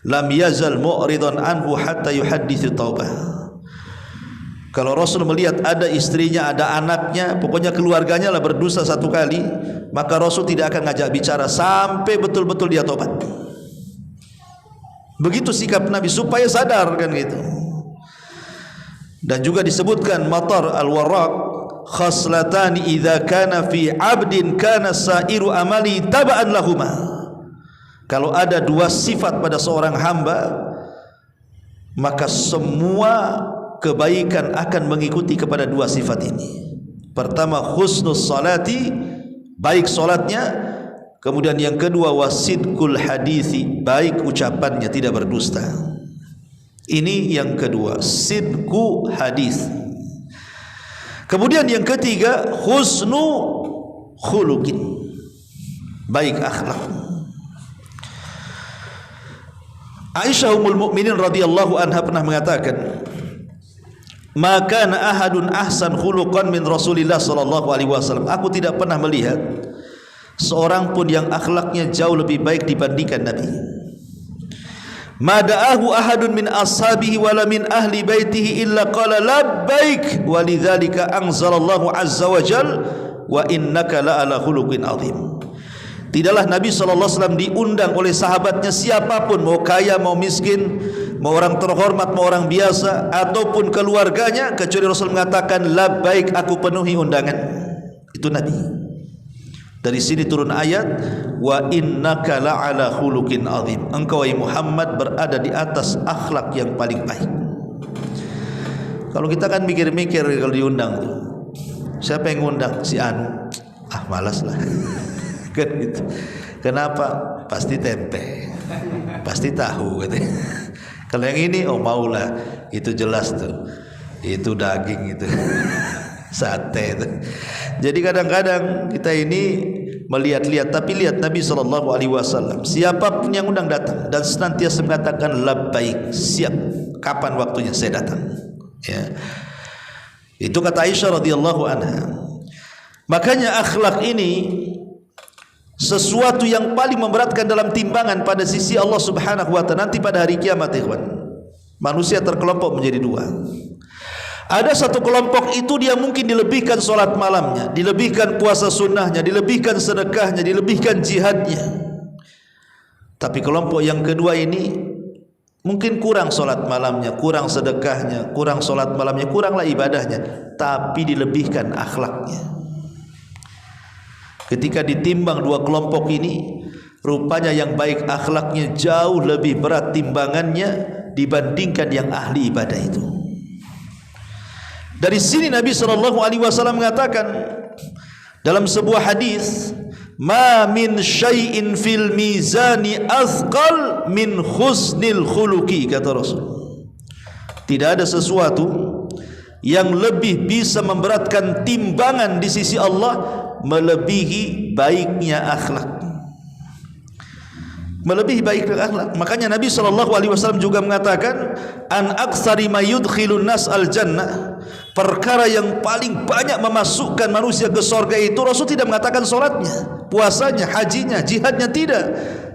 lam yazal mu'ridan anhu hatta yuhaddithu taubah. Kalau Rasul melihat ada istrinya, ada anaknya, pokoknya keluarganya lah berdosa satu kali, maka Rasul tidak akan ngajak bicara sampai betul-betul dia tobat. Begitu sikap Nabi supaya sadar kan gitu. Dan juga disebutkan Matar al-Warraq, khaslatani idza kana fi 'abdin kana sa'iru amali taba'an lahuma. Kalau ada dua sifat pada seorang hamba, maka semua kebaikan akan mengikuti kepada dua sifat ini. Pertama, husnus salati, baik salatnya. Kemudian yang kedua, wasidqul hadisi, baik ucapannya, tidak berdusta. Ini yang kedua, sidqu hadis. Kemudian yang ketiga, husnu khuluqin, baik akhlak. Aisyah ummul mukminin radhiyallahu anha pernah mengatakan, ma kana ahadun ahsan khuluqan min Rasulillah sallallahu alaihi wasallam. Aku tidak pernah melihat seorang pun yang akhlaknya jauh lebih baik dibandingkan Nabi. Ma da'ahu ahadun min ashabihi wala min ahli baitihi illa qala labbaik walidzalika anzalallahu azza wa jal wa innaka la ala khuluqin azim. Tidaklah Nabi sallallahu alaihi wasallam diundang oleh sahabatnya siapapun, mau kaya mau miskin, mau orang terhormat mau orang biasa, ataupun keluarganya, kecuali Rasul mengatakan labbaik, aku penuhi undangan. Itu Nabi. Dari sini turun ayat wa innaka la'ala khuluqin azim. Engkau wahai Muhammad berada di atas akhlak yang paling baik. Kalau kita kan mikir-mikir kalau diundang tuh, siapa yang ngundang? Si Anu. Ah malas lah. Kan gitu. Kenapa? Pasti tempe, pasti tahu gitu. Kalau yang ini oh maulah, itu jelas tuh, itu daging itu. Sate itu. Jadi kadang-kadang kita ini melihat-lihat, tapi lihat Nabi SAW, siapapun yang undang datang dan senantiasa mengatakan labbaik, siap, kapan waktunya saya datang. Ya. Itu kata Aisyah radhiyallahu anha. Makanya akhlak ini sesuatu yang paling memberatkan dalam timbangan pada sisi Allah Subhanahu wa taala nanti pada hari kiamat, ikhwan. Manusia terkelompok menjadi dua. Ada satu kelompok itu dia mungkin dilebihkan solat malamnya, dilebihkan puasa sunnahnya, dilebihkan sedekahnya, dilebihkan jihadnya. Tapi kelompok yang kedua ini mungkin kurang solat malamnya, kurang sedekahnya, kurang solat malamnya, kuranglah ibadahnya, tapi dilebihkan akhlaknya. Ketika ditimbang dua kelompok ini, rupanya yang baik akhlaknya jauh lebih berat timbangannya dibandingkan yang ahli ibadah itu. Dari sini Nabi SAW mengatakan dalam sebuah hadis, ma min syai'in fil mizani azqal min husnil khuluqi, kata Rasul. Tidak ada sesuatu yang lebih bisa memberatkan timbangan di sisi Allah melebihi baiknya akhlak. Melebihi baiknya akhlak. Makanya Nabi SAW juga mengatakan, an aktsari ma yudkhilun nas al jannah, perkara yang paling banyak memasukkan manusia ke surga itu, Rasul tidak mengatakan salatnya, puasanya, hajinya, jihadnya, tidak.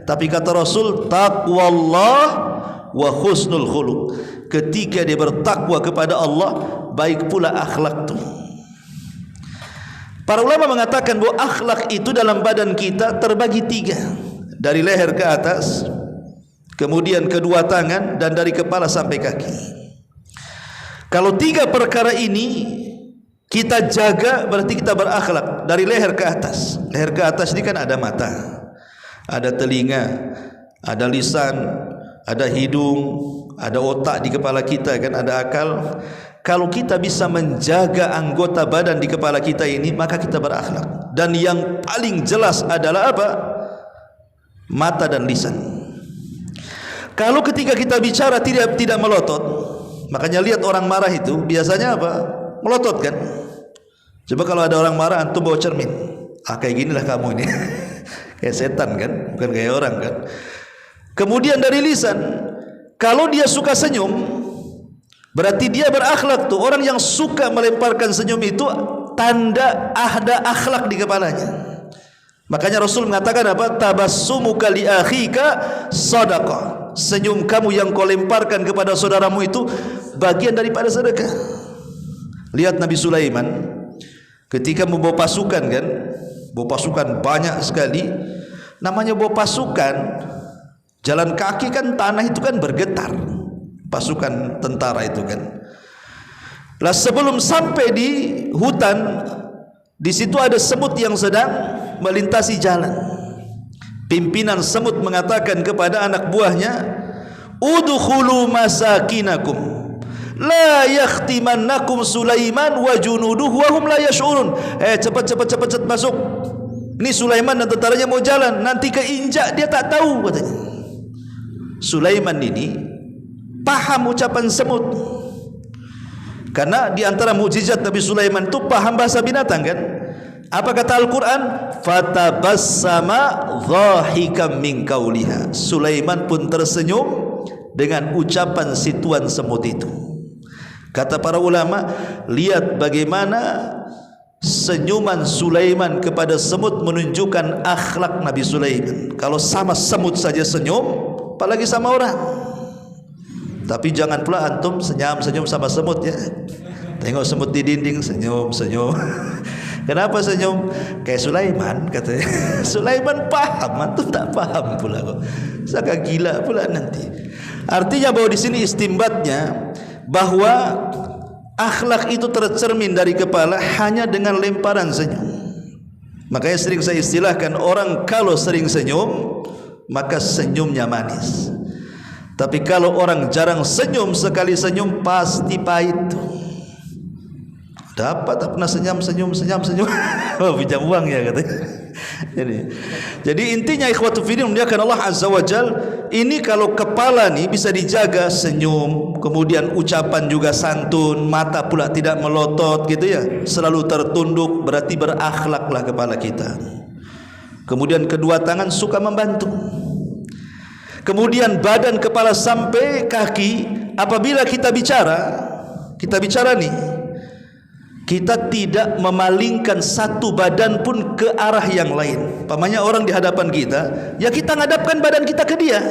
Tapi kata Rasul, taqwallah wa husnul khuluq. Ketika dia bertakwa kepada Allah, baik pula akhlak itu. Para ulama mengatakan bahwa akhlak itu dalam badan kita terbagi tiga, dari leher ke atas, kemudian kedua tangan, dan dari kepala sampai kaki. Kalau tiga perkara ini Kita jaga berarti kita berakhlak dari leher ke atas. Leher ke atas ini kan ada mata, ada telinga, ada lisan, ada hidung, ada otak di kepala kita kan, ada akal. Kalau kita bisa menjaga anggota badan di kepala kita ini, maka kita berakhlak. Dan yang paling jelas adalah apa? Mata dan lisan. Kalau ketika kita bicara tidak melotot, makanya lihat orang marah itu biasanya apa? Melotot kan? Coba kalau ada orang marah antum bawa cermin, kayak ginilah kamu ini. Kayak setan kan, bukan kayak orang kan. Kemudian dari lisan, kalau dia suka senyum, berarti dia berakhlak tuh. Orang yang suka melemparkan senyum itu tanda ada akhlak di kepalanya. Makanya Rasul mengatakan apa? Tabassumuka li akhika shadaqah. Senyum kamu yang kau lemparkan kepada saudaramu itu bagian daripada sedekah. Lihat Nabi Sulaiman ketika membawa pasukan kan, bawa pasukan banyak sekali. Namanya bawa pasukan, jalan kaki kan tanah itu kan bergetar. Pasukan tentara itu kan. Lah sebelum sampai di hutan, di situ ada semut yang sedang melintasi jalan. Pimpinan semut mengatakan kepada anak buahnya, udkhulu masakinakum la yakhtimannakum Sulaiman wa junuduhu wa hum la yash'urun. Cepat masuk. Ini Sulaiman dan tentaranya mau jalan, nanti keinjak dia tak tahu katanya. Sulaiman ini paham ucapan semut. Karena di antara mukjizat Nabi Sulaiman itu paham bahasa binatang kan? Apa kata Al-Quran? Fatabassama dhahikam min qawliha. Sulaiman pun tersenyum dengan ucapan si tuan semut itu. Kata para ulama, lihat bagaimana senyuman Sulaiman kepada semut menunjukkan akhlak Nabi Sulaiman. Kalau sama semut saja senyum, apalagi sama orang. Tapi jangan pula antum senyum sama semut ya. Tengok semut di dinding senyum. Kenapa senyum? Kayak Sulaiman katanya. Sulaiman paham, antum tak paham pula kok. Saka gila pula nanti. Artinya bahwa di sini istimbatnya bahwa akhlak itu tercermin dari kepala hanya dengan lemparan senyum. Makanya sering saya istilahkan, orang kalau sering senyum maka senyumnya manis. Tapi kalau orang jarang senyum, sekali senyum pasti pahit. Dapat tak pernah senyum. Oh, pinjam uang ya katanya. Jadi intinya ikhwatu fiddin memuliakan Allah Azza wa Jal, ini kalau kepala nih bisa dijaga, senyum, kemudian ucapan juga santun, mata pula tidak melotot gitu ya, selalu tertunduk, berarti berakhlaklah kepala kita. Kemudian kedua tangan suka membantu. Kemudian badan, kepala sampai kaki, apabila kita bicara nih, kita tidak memalingkan satu badan pun ke arah yang lain. Pamannya orang di hadapan kita, ya kita ngadapkan badan kita ke dia.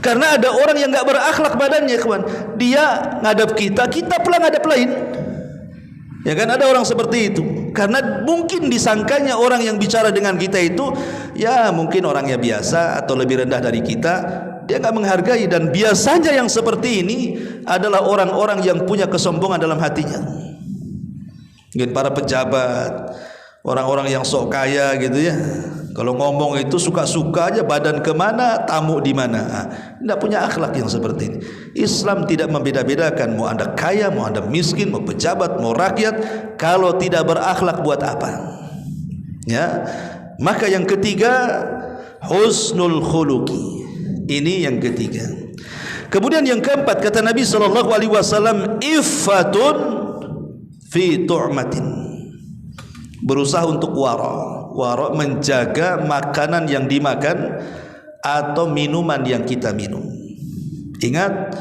Karena ada orang yang nggak berakhlak badannya, kawan. Dia ngadap kita pula ngadap lain. Ya kan, ada orang seperti itu. Karena mungkin disangkanya orang yang bicara dengan kita itu ya mungkin orangnya biasa atau lebih rendah dari kita, dia nggak menghargai. Dan biasanya yang seperti ini adalah orang-orang yang punya kesombongan dalam hatinya. Mungkin para pejabat, orang-orang yang sok kaya gitu ya. Kalau ngomong itu suka-suka aja, badan kemana, tamu di mana. Tidak punya akhlak yang seperti ini. Islam tidak membeda-bedakan, mau anda kaya, mau anda miskin, mau pejabat, mau rakyat. Kalau tidak berakhlak buat apa? Ya, maka yang ketiga, husnul khuluqi. Ini yang ketiga. Kemudian yang keempat, kata Nabi SAW, iffatun fi tu'matin. Berusaha untuk wara, menjaga makanan yang dimakan atau minuman yang kita minum. Ingat,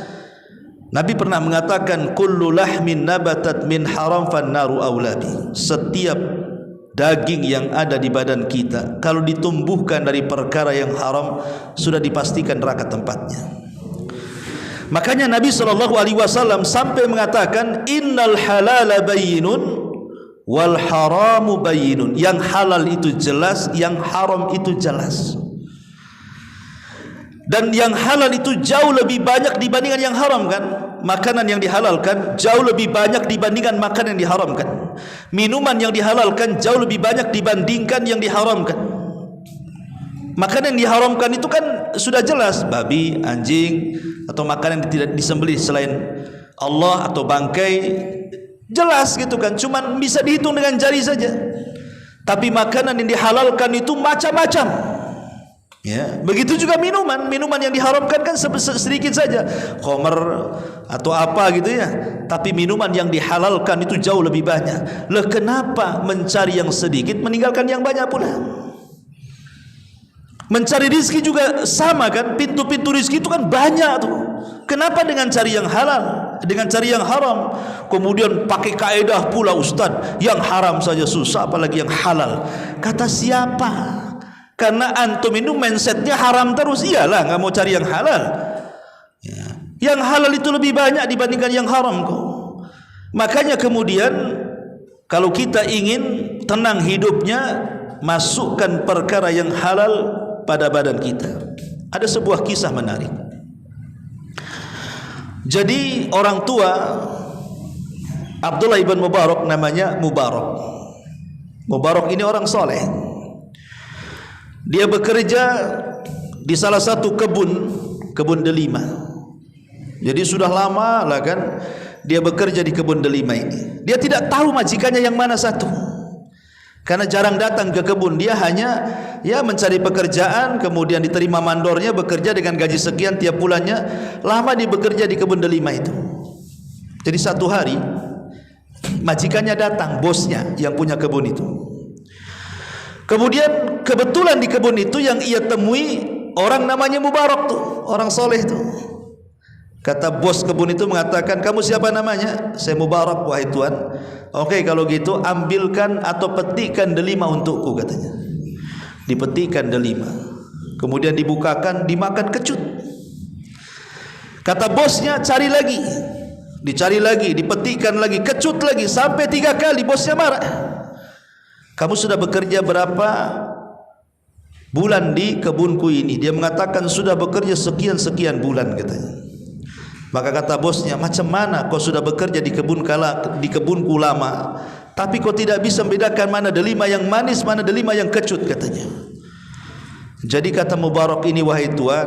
Nabi pernah mengatakan, kullu lahmin nabatat min haram fannaru awlabi. Setiap daging yang ada di badan kita, kalau ditumbuhkan dari perkara yang haram, sudah dipastikan neraka tempatnya. Makanya Nabi SAW sampai mengatakan, innal halala bayyinun wal haramu bayyinun. Yang halal itu jelas, yang haram itu jelas. Dan yang halal itu jauh lebih banyak dibandingkan yang haram kan. makanan yang dihalalkan jauh lebih banyak dibandingkan makanan yang diharamkan. Minuman yang dihalalkan jauh lebih banyak dibandingkan yang diharamkan. Makanan yang diharamkan itu kan sudah jelas, babi, anjing, atau makanan yang tidak disembelih selain Allah, atau bangkai, jelas gitu kan, cuman bisa dihitung dengan jari saja. Tapi makanan yang dihalalkan itu macam-macam. Ya, begitu juga minuman yang diharamkan kan sedikit saja, khamr atau apa gitu ya. Tapi minuman yang dihalalkan itu jauh lebih banyak. Lah kenapa mencari yang sedikit meninggalkan yang banyak pula? Mencari rizki juga sama kan, pintu-pintu rizki itu kan banyak tuh. Kenapa dengan cari yang halal, dengan cari yang haram? Kemudian pakai kaedah pula ustaz, yang haram saja susah apalagi yang halal. Kata siapa? Karena antum itu mindsetnya haram terus. Iyalah nggak mau cari yang halal ya. Yang halal itu lebih banyak dibandingkan yang haram kok. Makanya kemudian kalau kita ingin tenang hidupnya, masukkan perkara yang halal pada badan kita. Ada sebuah kisah menarik. Jadi orang tua Abdullah ibn Mubarak, namanya Mubarak. Mubarak ini orang soleh. Dia bekerja di salah satu kebun delima. Jadi sudah lama lah kan dia bekerja di kebun delima ini. Dia tidak tahu majikannya yang mana satu, karena jarang datang ke kebun. Dia hanya ya mencari pekerjaan, kemudian diterima mandornya, bekerja dengan gaji sekian tiap bulannya. Lama dia bekerja di kebun delima itu. Jadi satu hari majikannya datang, bosnya yang punya kebun itu. Kemudian kebetulan di kebun itu yang ia temui orang namanya Mubarak tuh, orang soleh tuh. Kata bos kebun itu mengatakan, kamu siapa namanya? Saya Mubarak, wahai tuan. Oke, kalau gitu ambilkan atau petikkan delima untukku, katanya. Dipetikkan delima, kemudian dibukakan, dimakan kecut. Kata bosnya, cari lagi, dicari lagi, dipetikkan lagi, kecut lagi, sampai 3 kali. Bosnya marah. Kamu sudah bekerja berapa bulan di kebunku ini? Dia mengatakan sudah bekerja sekian bulan, katanya. Maka kata bosnya, macam mana kau sudah bekerja di kebunku lama, tapi kau tidak bisa membedakan mana delima yang manis, mana delima yang kecut, katanya. Jadi kata Mubarak ini, wahai tuan,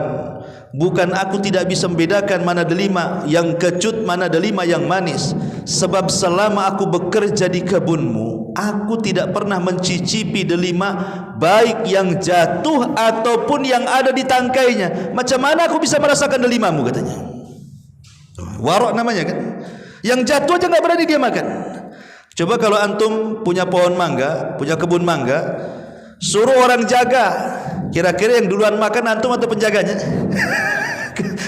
bukan aku tidak bisa membedakan mana delima yang kecut, mana delima yang manis. Sebab selama aku bekerja di kebunmu, aku tidak pernah mencicipi delima baik yang jatuh ataupun yang ada di tangkainya. Macam mana aku bisa merasakan delimamu, katanya. Warok namanya kan. Yang jatuh aja nggak berani dia makan. Coba kalau antum punya pohon mangga, punya kebun mangga, suruh orang jaga, kira-kira yang duluan makan antum atau penjaganya?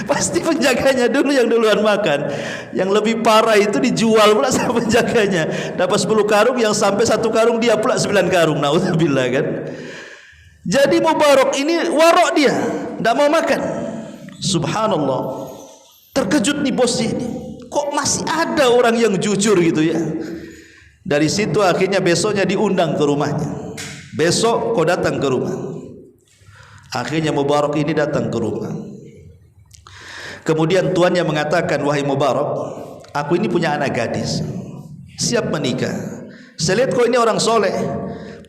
Pasti penjaganya dulu yang duluan makan. Yang lebih parah itu dijual pula sama penjaganya. Dapat 10 karung, yang sampai 1 karung dia pula 9 karung. Naudzubillah kan. Jadi Mubarak ini warok, dia tidak mau makan. Subhanallah. Terkejut nih bosnya ini. Kok masih ada orang yang jujur gitu ya. Dari situ akhirnya besoknya diundang ke rumahnya. Besok kau datang ke rumah. Akhirnya Mubarak ini datang ke rumah. Kemudian tuannya mengatakan, wahai Mubarak, aku ini punya anak gadis, siap menikah. Saya lihat kau ini orang soleh,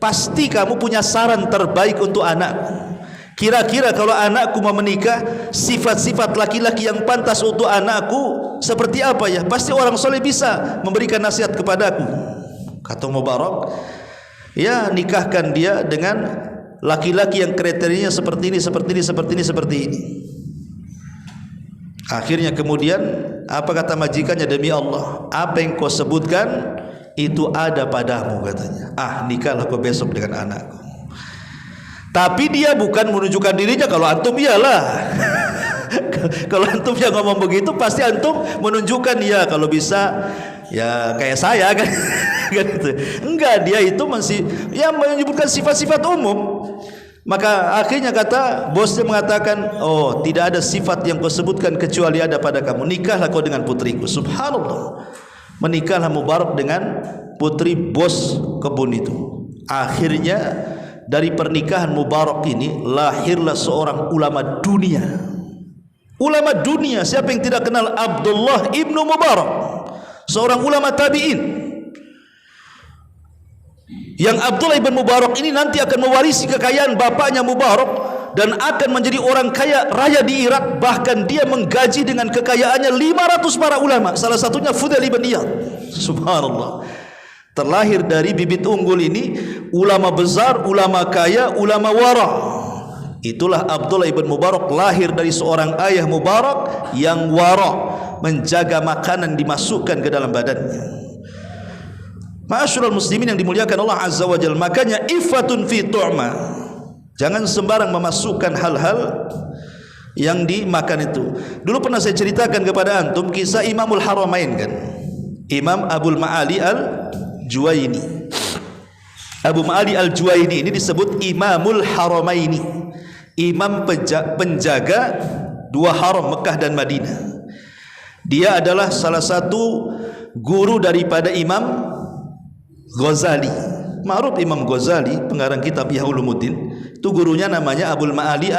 pasti kamu punya saran terbaik untuk anakku. Kira-kira kalau anakku mau menikah, sifat-sifat laki-laki yang pantas untuk anakku seperti apa ya? Pasti orang soleh bisa memberikan nasihat kepadaku. Kata Mubarak, ya nikahkan dia dengan laki-laki yang kriterianya seperti ini, seperti ini, seperti ini, seperti ini. Akhirnya kemudian apa kata majikannya? Demi Allah, apa yang kau sebutkan itu ada padamu, katanya. Nikahlah kau besok dengan anakku. Tapi dia bukan menunjukkan dirinya. Kalau antum iyalah. Kalau antum yang ngomong begitu, pasti antum menunjukkan ya kalau bisa ya kayak saya kan. Gitu. Enggak, dia itu masih ya menyebutkan sifat-sifat umum. Maka akhirnya kata bosnya mengatakan, oh tidak ada sifat yang kau sebutkan kecuali ada pada kamu. Nikahlah kau dengan putriku. Subhanallah. Menikahlah Mubarak dengan putri bos kebun itu. Akhirnya dari pernikahan Mubarak ini lahirlah seorang ulama dunia. Ulama dunia, siapa yang tidak kenal Abdullah ibnu Mubarak, seorang ulama tabi'in, yang Abdullah ibn Mubarak ini nanti akan mewarisi kekayaan bapaknya Mubarak dan akan menjadi orang kaya raya di Irak. Bahkan dia menggaji dengan kekayaannya 500 para ulama, salah satunya Fudail ibn Iyad. Subhanallah, terlahir dari bibit unggul ini, ulama besar, ulama kaya, ulama wara. Itulah Abdullah ibn Mubarak, lahir dari seorang ayah Mubarak yang wara, menjaga makanan dimasukkan ke dalam badannya. Ma'asyiral muslimin yang dimuliakan Allah Azza wa Jalla, makanya iffatun fi tu'ma, jangan sembarang memasukkan hal-hal yang dimakan itu. Dulu pernah saya ceritakan kepada antum kisah Imamul Haramain kan, Imam Abul Ma'ali Al-Juwaini. Abu Ma'ali Al-Juwaini ini disebut Imamul Haramaini, imam penjaga dua haram, Mekah dan Madinah. Dia adalah salah satu guru daripada Imam Ghazali. Ma'ruf Imam Ghazali, pengarang kitab Ihya Ulumuddin, itu gurunya namanya Abul Ma'ali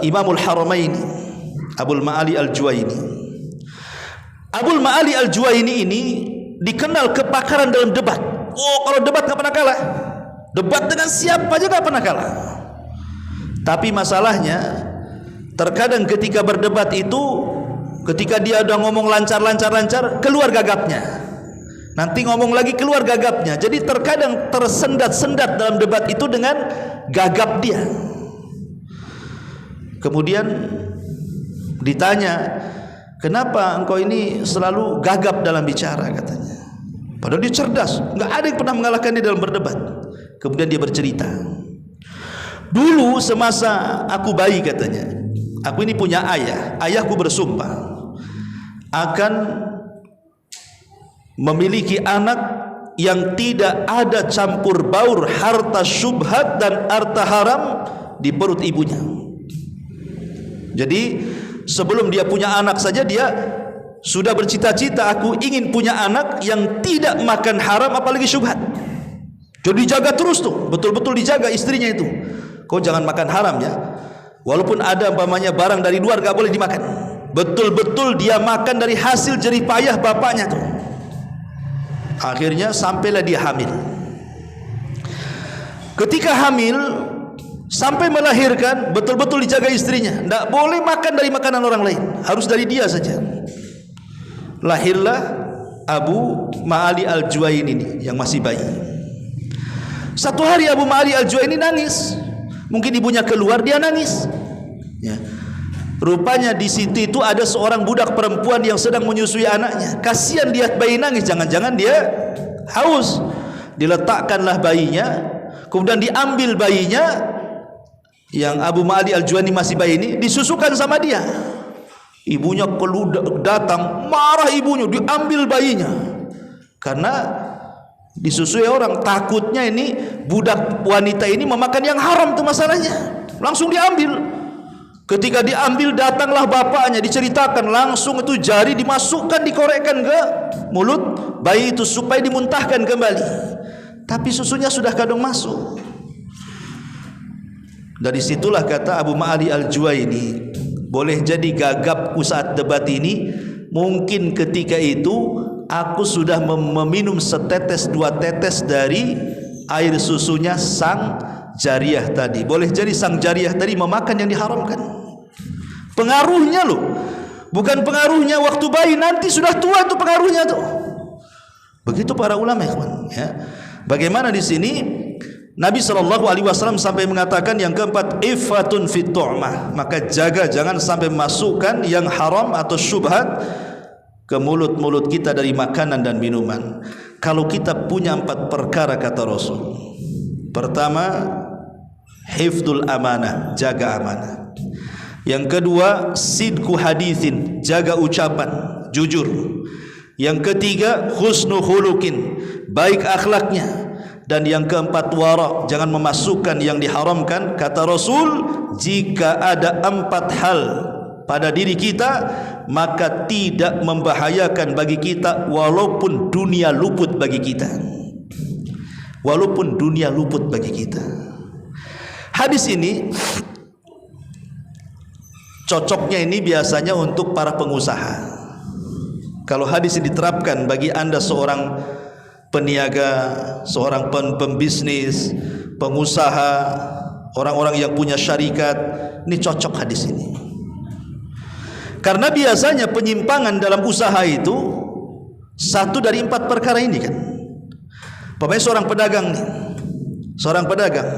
Imamul Haramaini, Abul Ma'ali Al-Juwaini. Abul Ma'ali Al-Juwaini ini dikenal kepakaran dalam debat. Oh, kalau debat nggak pernah kalah. Debat dengan siapa aja nggak pernah kalah. Tapi masalahnya, terkadang ketika berdebat itu, ketika dia udah ngomong lancar, keluar gagapnya. Nanti ngomong lagi keluar gagapnya. Jadi terkadang tersendat-sendat dalam debat itu dengan gagap dia. Kemudian ditanya, kenapa engkau ini selalu gagap dalam bicara, katanya. Padahal dia cerdas, nggak ada yang pernah mengalahkan dia dalam berdebat. Kemudian dia bercerita, dulu semasa aku bayi, katanya, aku ini punya ayah. Ayahku bersumpah akan memiliki anak yang tidak ada campur baur harta syubhat dan harta haram di perut ibunya. Jadi sebelum dia punya anak saja, dia sudah bercita-cita, aku ingin punya anak yang tidak makan haram apalagi syubhat. Jadi dijaga terus tuh, betul-betul dijaga istrinya itu. Kau jangan makan haram ya. Walaupun ada umpamanya barang dari luar gak boleh dimakan. Betul-betul dia makan dari hasil jerih payah bapaknya tuh. Akhirnya sampailah dia hamil. Ketika hamil sampai melahirkan, betul-betul dijaga istrinya. Tidak boleh makan dari makanan orang lain, harus dari dia saja. Lahirlah Abu Ma'ali Al-Juwaini ini yang masih bayi. Satu hari Abu Ma'ali Al-Juwaini nangis. Mungkin ibunya keluar, dia nangis ya. Rupanya di situ itu ada seorang budak perempuan yang sedang menyusui anaknya. Kasihan lihat bayi nangis, jangan-jangan dia haus. Diletakkanlah bayinya, kemudian diambil bayinya yang Abu Ma'ali Al-Juwaini masih bayi ini, disusukan sama dia. Ibunya datang, marah ibunya, diambil bayinya karena disusui orang. Takutnya ini budak wanita ini memakan yang haram, itu masalahnya. Langsung diambil. Ketika diambil, datanglah bapaknya, diceritakan, langsung itu jari dimasukkan, dikorekkan ke mulut bayi itu supaya dimuntahkan kembali. Tapi susunya sudah kadung masuk. Dari situlah kata Abu Ma'ali Al-Juwaini, boleh jadi gagapku saat debat ini, mungkin ketika itu aku sudah meminum setetes dua tetes dari air susunya sang jariyah tadi. Boleh jadi sang jariyah tadi memakan yang diharamkan. Pengaruhnya loh, bukan pengaruhnya waktu bayi, nanti sudah tua itu pengaruhnya tuh. Begitu para ulama ya. Bagaimana di sini Nabi SAW sampai mengatakan yang keempat, iffatun fit tu'mah, maka jaga jangan sampai masukkan yang haram atau syubhat ke mulut-mulut kita dari makanan dan minuman. Kalau kita punya 4 perkara kata Rasul. Pertama, hifdzul amanah, jaga amanah. Yang kedua, sidku hadithin, jaga ucapan, jujur. Yang ketiga, husnu khuluqin, baik akhlaknya. Dan yang keempat, wara, jangan memasukkan yang diharamkan. Kata Rasul, jika ada 4 hal pada diri kita, maka tidak membahayakan bagi kita walaupun dunia luput bagi kita. Walaupun dunia luput bagi kita. Hadis ini cocoknya ini biasanya untuk para pengusaha. Kalau hadis ini diterapkan bagi Anda seorang peniaga, seorang pembisnis, pengusaha, orang-orang yang punya syarikat, ini cocok hadis ini. Karena biasanya penyimpangan dalam usaha itu satu dari 4 perkara ini kan. Pokoknya seorang pedagang nih, seorang pedagang.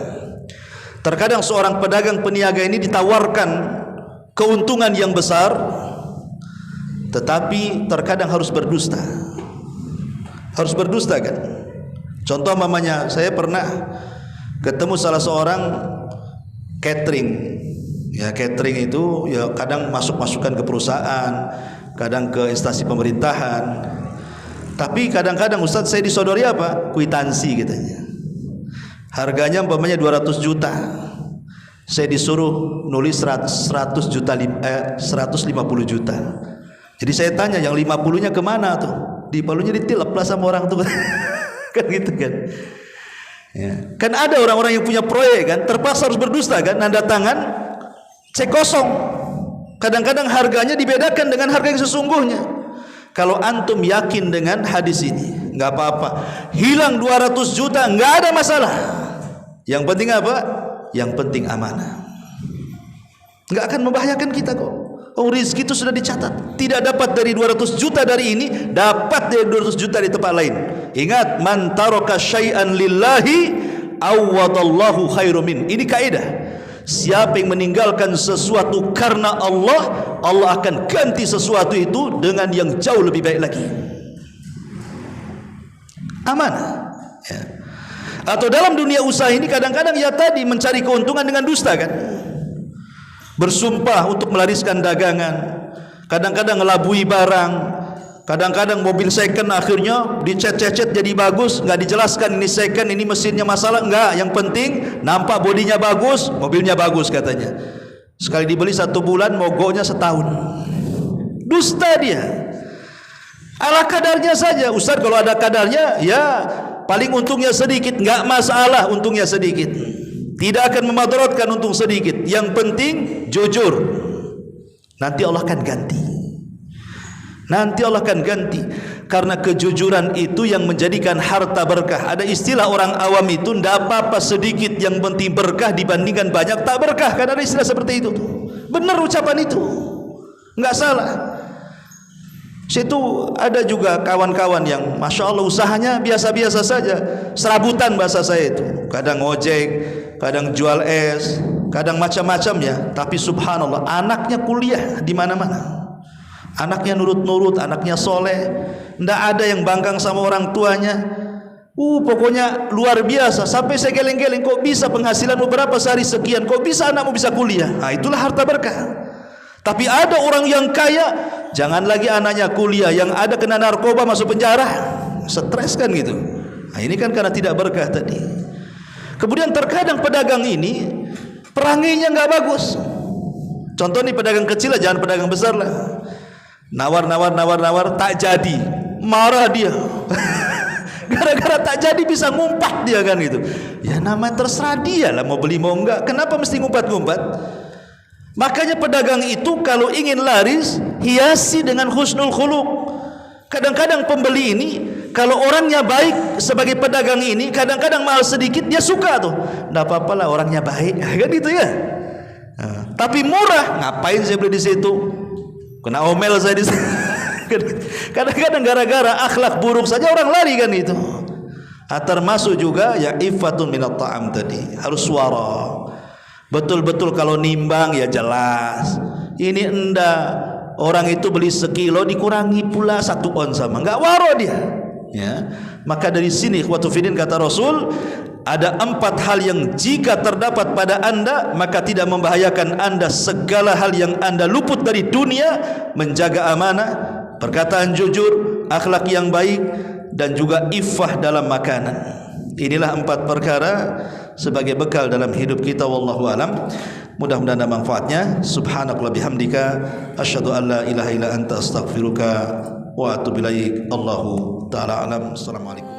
Terkadang seorang pedagang peniaga ini ditawarkan keuntungan yang besar, tetapi terkadang harus berdusta. Harus berdusta kan. Contoh mamanya, saya pernah ketemu salah seorang catering. Ya, catering itu ya kadang masuk-masukan ke perusahaan, kadang ke instansi pemerintahan. Tapi kadang-kadang Ustadz saya disodori apa? Kwitansi katanya. Harganya umpamanya 200 juta. Saya disuruh nulis 150 juta. Jadi saya tanya yang 50-nya kemana tuh? Di palunya ditilep lah sama orang tuh. Kan gitu kan. Ya. Kan ada orang-orang yang punya proyek kan, terpaksa harus berdusta kan, nanda tangan, cek kosong. Kadang-kadang harganya dibedakan dengan harga yang sesungguhnya. Kalau antum yakin dengan hadis ini, nggak apa-apa. Hilang 200 juta nggak ada masalah. Yang penting apa? Yang penting amanah. Nggak akan membahayakan kita kok. Oh, rezeki itu sudah dicatat. Tidak dapat dari 200 juta dari ini, dapat dari 200 juta di tempat lain. Ingat, man taraka syai'an lillahi awwadallahu khairum min. Ini kaidah. Siapa yang meninggalkan sesuatu karena Allah, Allah akan ganti sesuatu itu dengan yang jauh lebih baik lagi. Amanah. Ya. Atau dalam dunia usaha ini kadang-kadang ya tadi mencari keuntungan dengan dusta kan. Bersumpah untuk melariskan dagangan, kadang-kadang ngelabui barang, kadang-kadang mobil second akhirnya dicet-cet jadi bagus, nggak dijelaskan ini second, ini mesinnya masalah, nggak. Yang penting nampak bodinya bagus, mobilnya bagus katanya. Sekali dibeli 1 bulan, mogoknya setahun. Dusta dia. Ala kadarnya saja. Ustaz kalau ada kadarnya, ya paling untungnya sedikit, nggak masalah untungnya sedikit. Tidak akan memadaratkan untung sedikit. Yang penting jujur. Nanti Allah akan ganti. Nanti Allah akan ganti. Karena kejujuran itu yang menjadikan harta berkah. Ada istilah orang awam itu, tidak apa-apa sedikit, yang penting berkah dibandingkan banyak tak berkah. Kan ada istilah seperti itu. Benar ucapan itu, nggak salah. Situ ada juga kawan-kawan yang Masya Allah usahanya biasa-biasa saja, serabutan bahasa saya itu. Kadang ojek, kadang jual es, kadang macam-macam ya. Tapi subhanallah, anaknya kuliah di mana-mana. Anaknya nurut-nurut, anaknya soleh, ndak ada yang bangkang sama orang tuanya. Pokoknya luar biasa. Sampai saya geleng-geleng, kok bisa penghasilan beberapa sehari sekian, kok bisa anakmu bisa kuliah? Nah, itulah harta berkah. Tapi ada orang yang kaya, jangan lagi anaknya kuliah, yang ada kena narkoba masuk penjara, stres kan gitu. Nah, ini kan karena tidak berkah tadi. Kemudian terkadang pedagang ini perangainya nggak bagus. Contoh nih pedagang kecil lah, jangan pedagang besar lah. Nawar tak jadi, marah dia. Gara-gara tak jadi bisa ngumpat dia kan gitu. Ya nama terserah dia lah mau beli mau enggak. Kenapa mesti ngumpat-ngumpat? Makanya pedagang itu kalau ingin laris, hiasi dengan husnul khuluq. Kadang-kadang pembeli ini kalau orangnya baik sebagai pedagang ini, kadang-kadang mahal sedikit dia suka tuh. Nggak apa-apa lah orangnya baik, kan gitu ya. Nah, tapi murah, ngapain saya beli di situ? Kena omel saya di situ. Kadang-kadang gara-gara akhlak buruk saja orang lari kan itu. Termasuk juga ya iffatun minat ta'am tadi, harus suara. Betul-betul kalau nimbang ya jelas. Ini enggak, orang itu beli sekilo dikurangi pula 1 on sama, enggak waro dia. Ya, maka dari sini ikhwatu fiddin kata Rasul, ada 4 hal yang jika terdapat pada anda maka tidak membahayakan anda. Segala hal yang anda luput dari dunia, menjaga amanah, perkataan jujur, akhlak yang baik, dan juga iffah dalam makanan. Inilah 4 perkara sebagai bekal dalam hidup kita. Wallahu alam. Mudah-mudahan ada manfaatnya. Subhanakallah bihamdika, asyhadu an la ilaha illa anta astaghfiruka wa atubu ilaik. Allahu ta'ala alam. Assalamualaikum.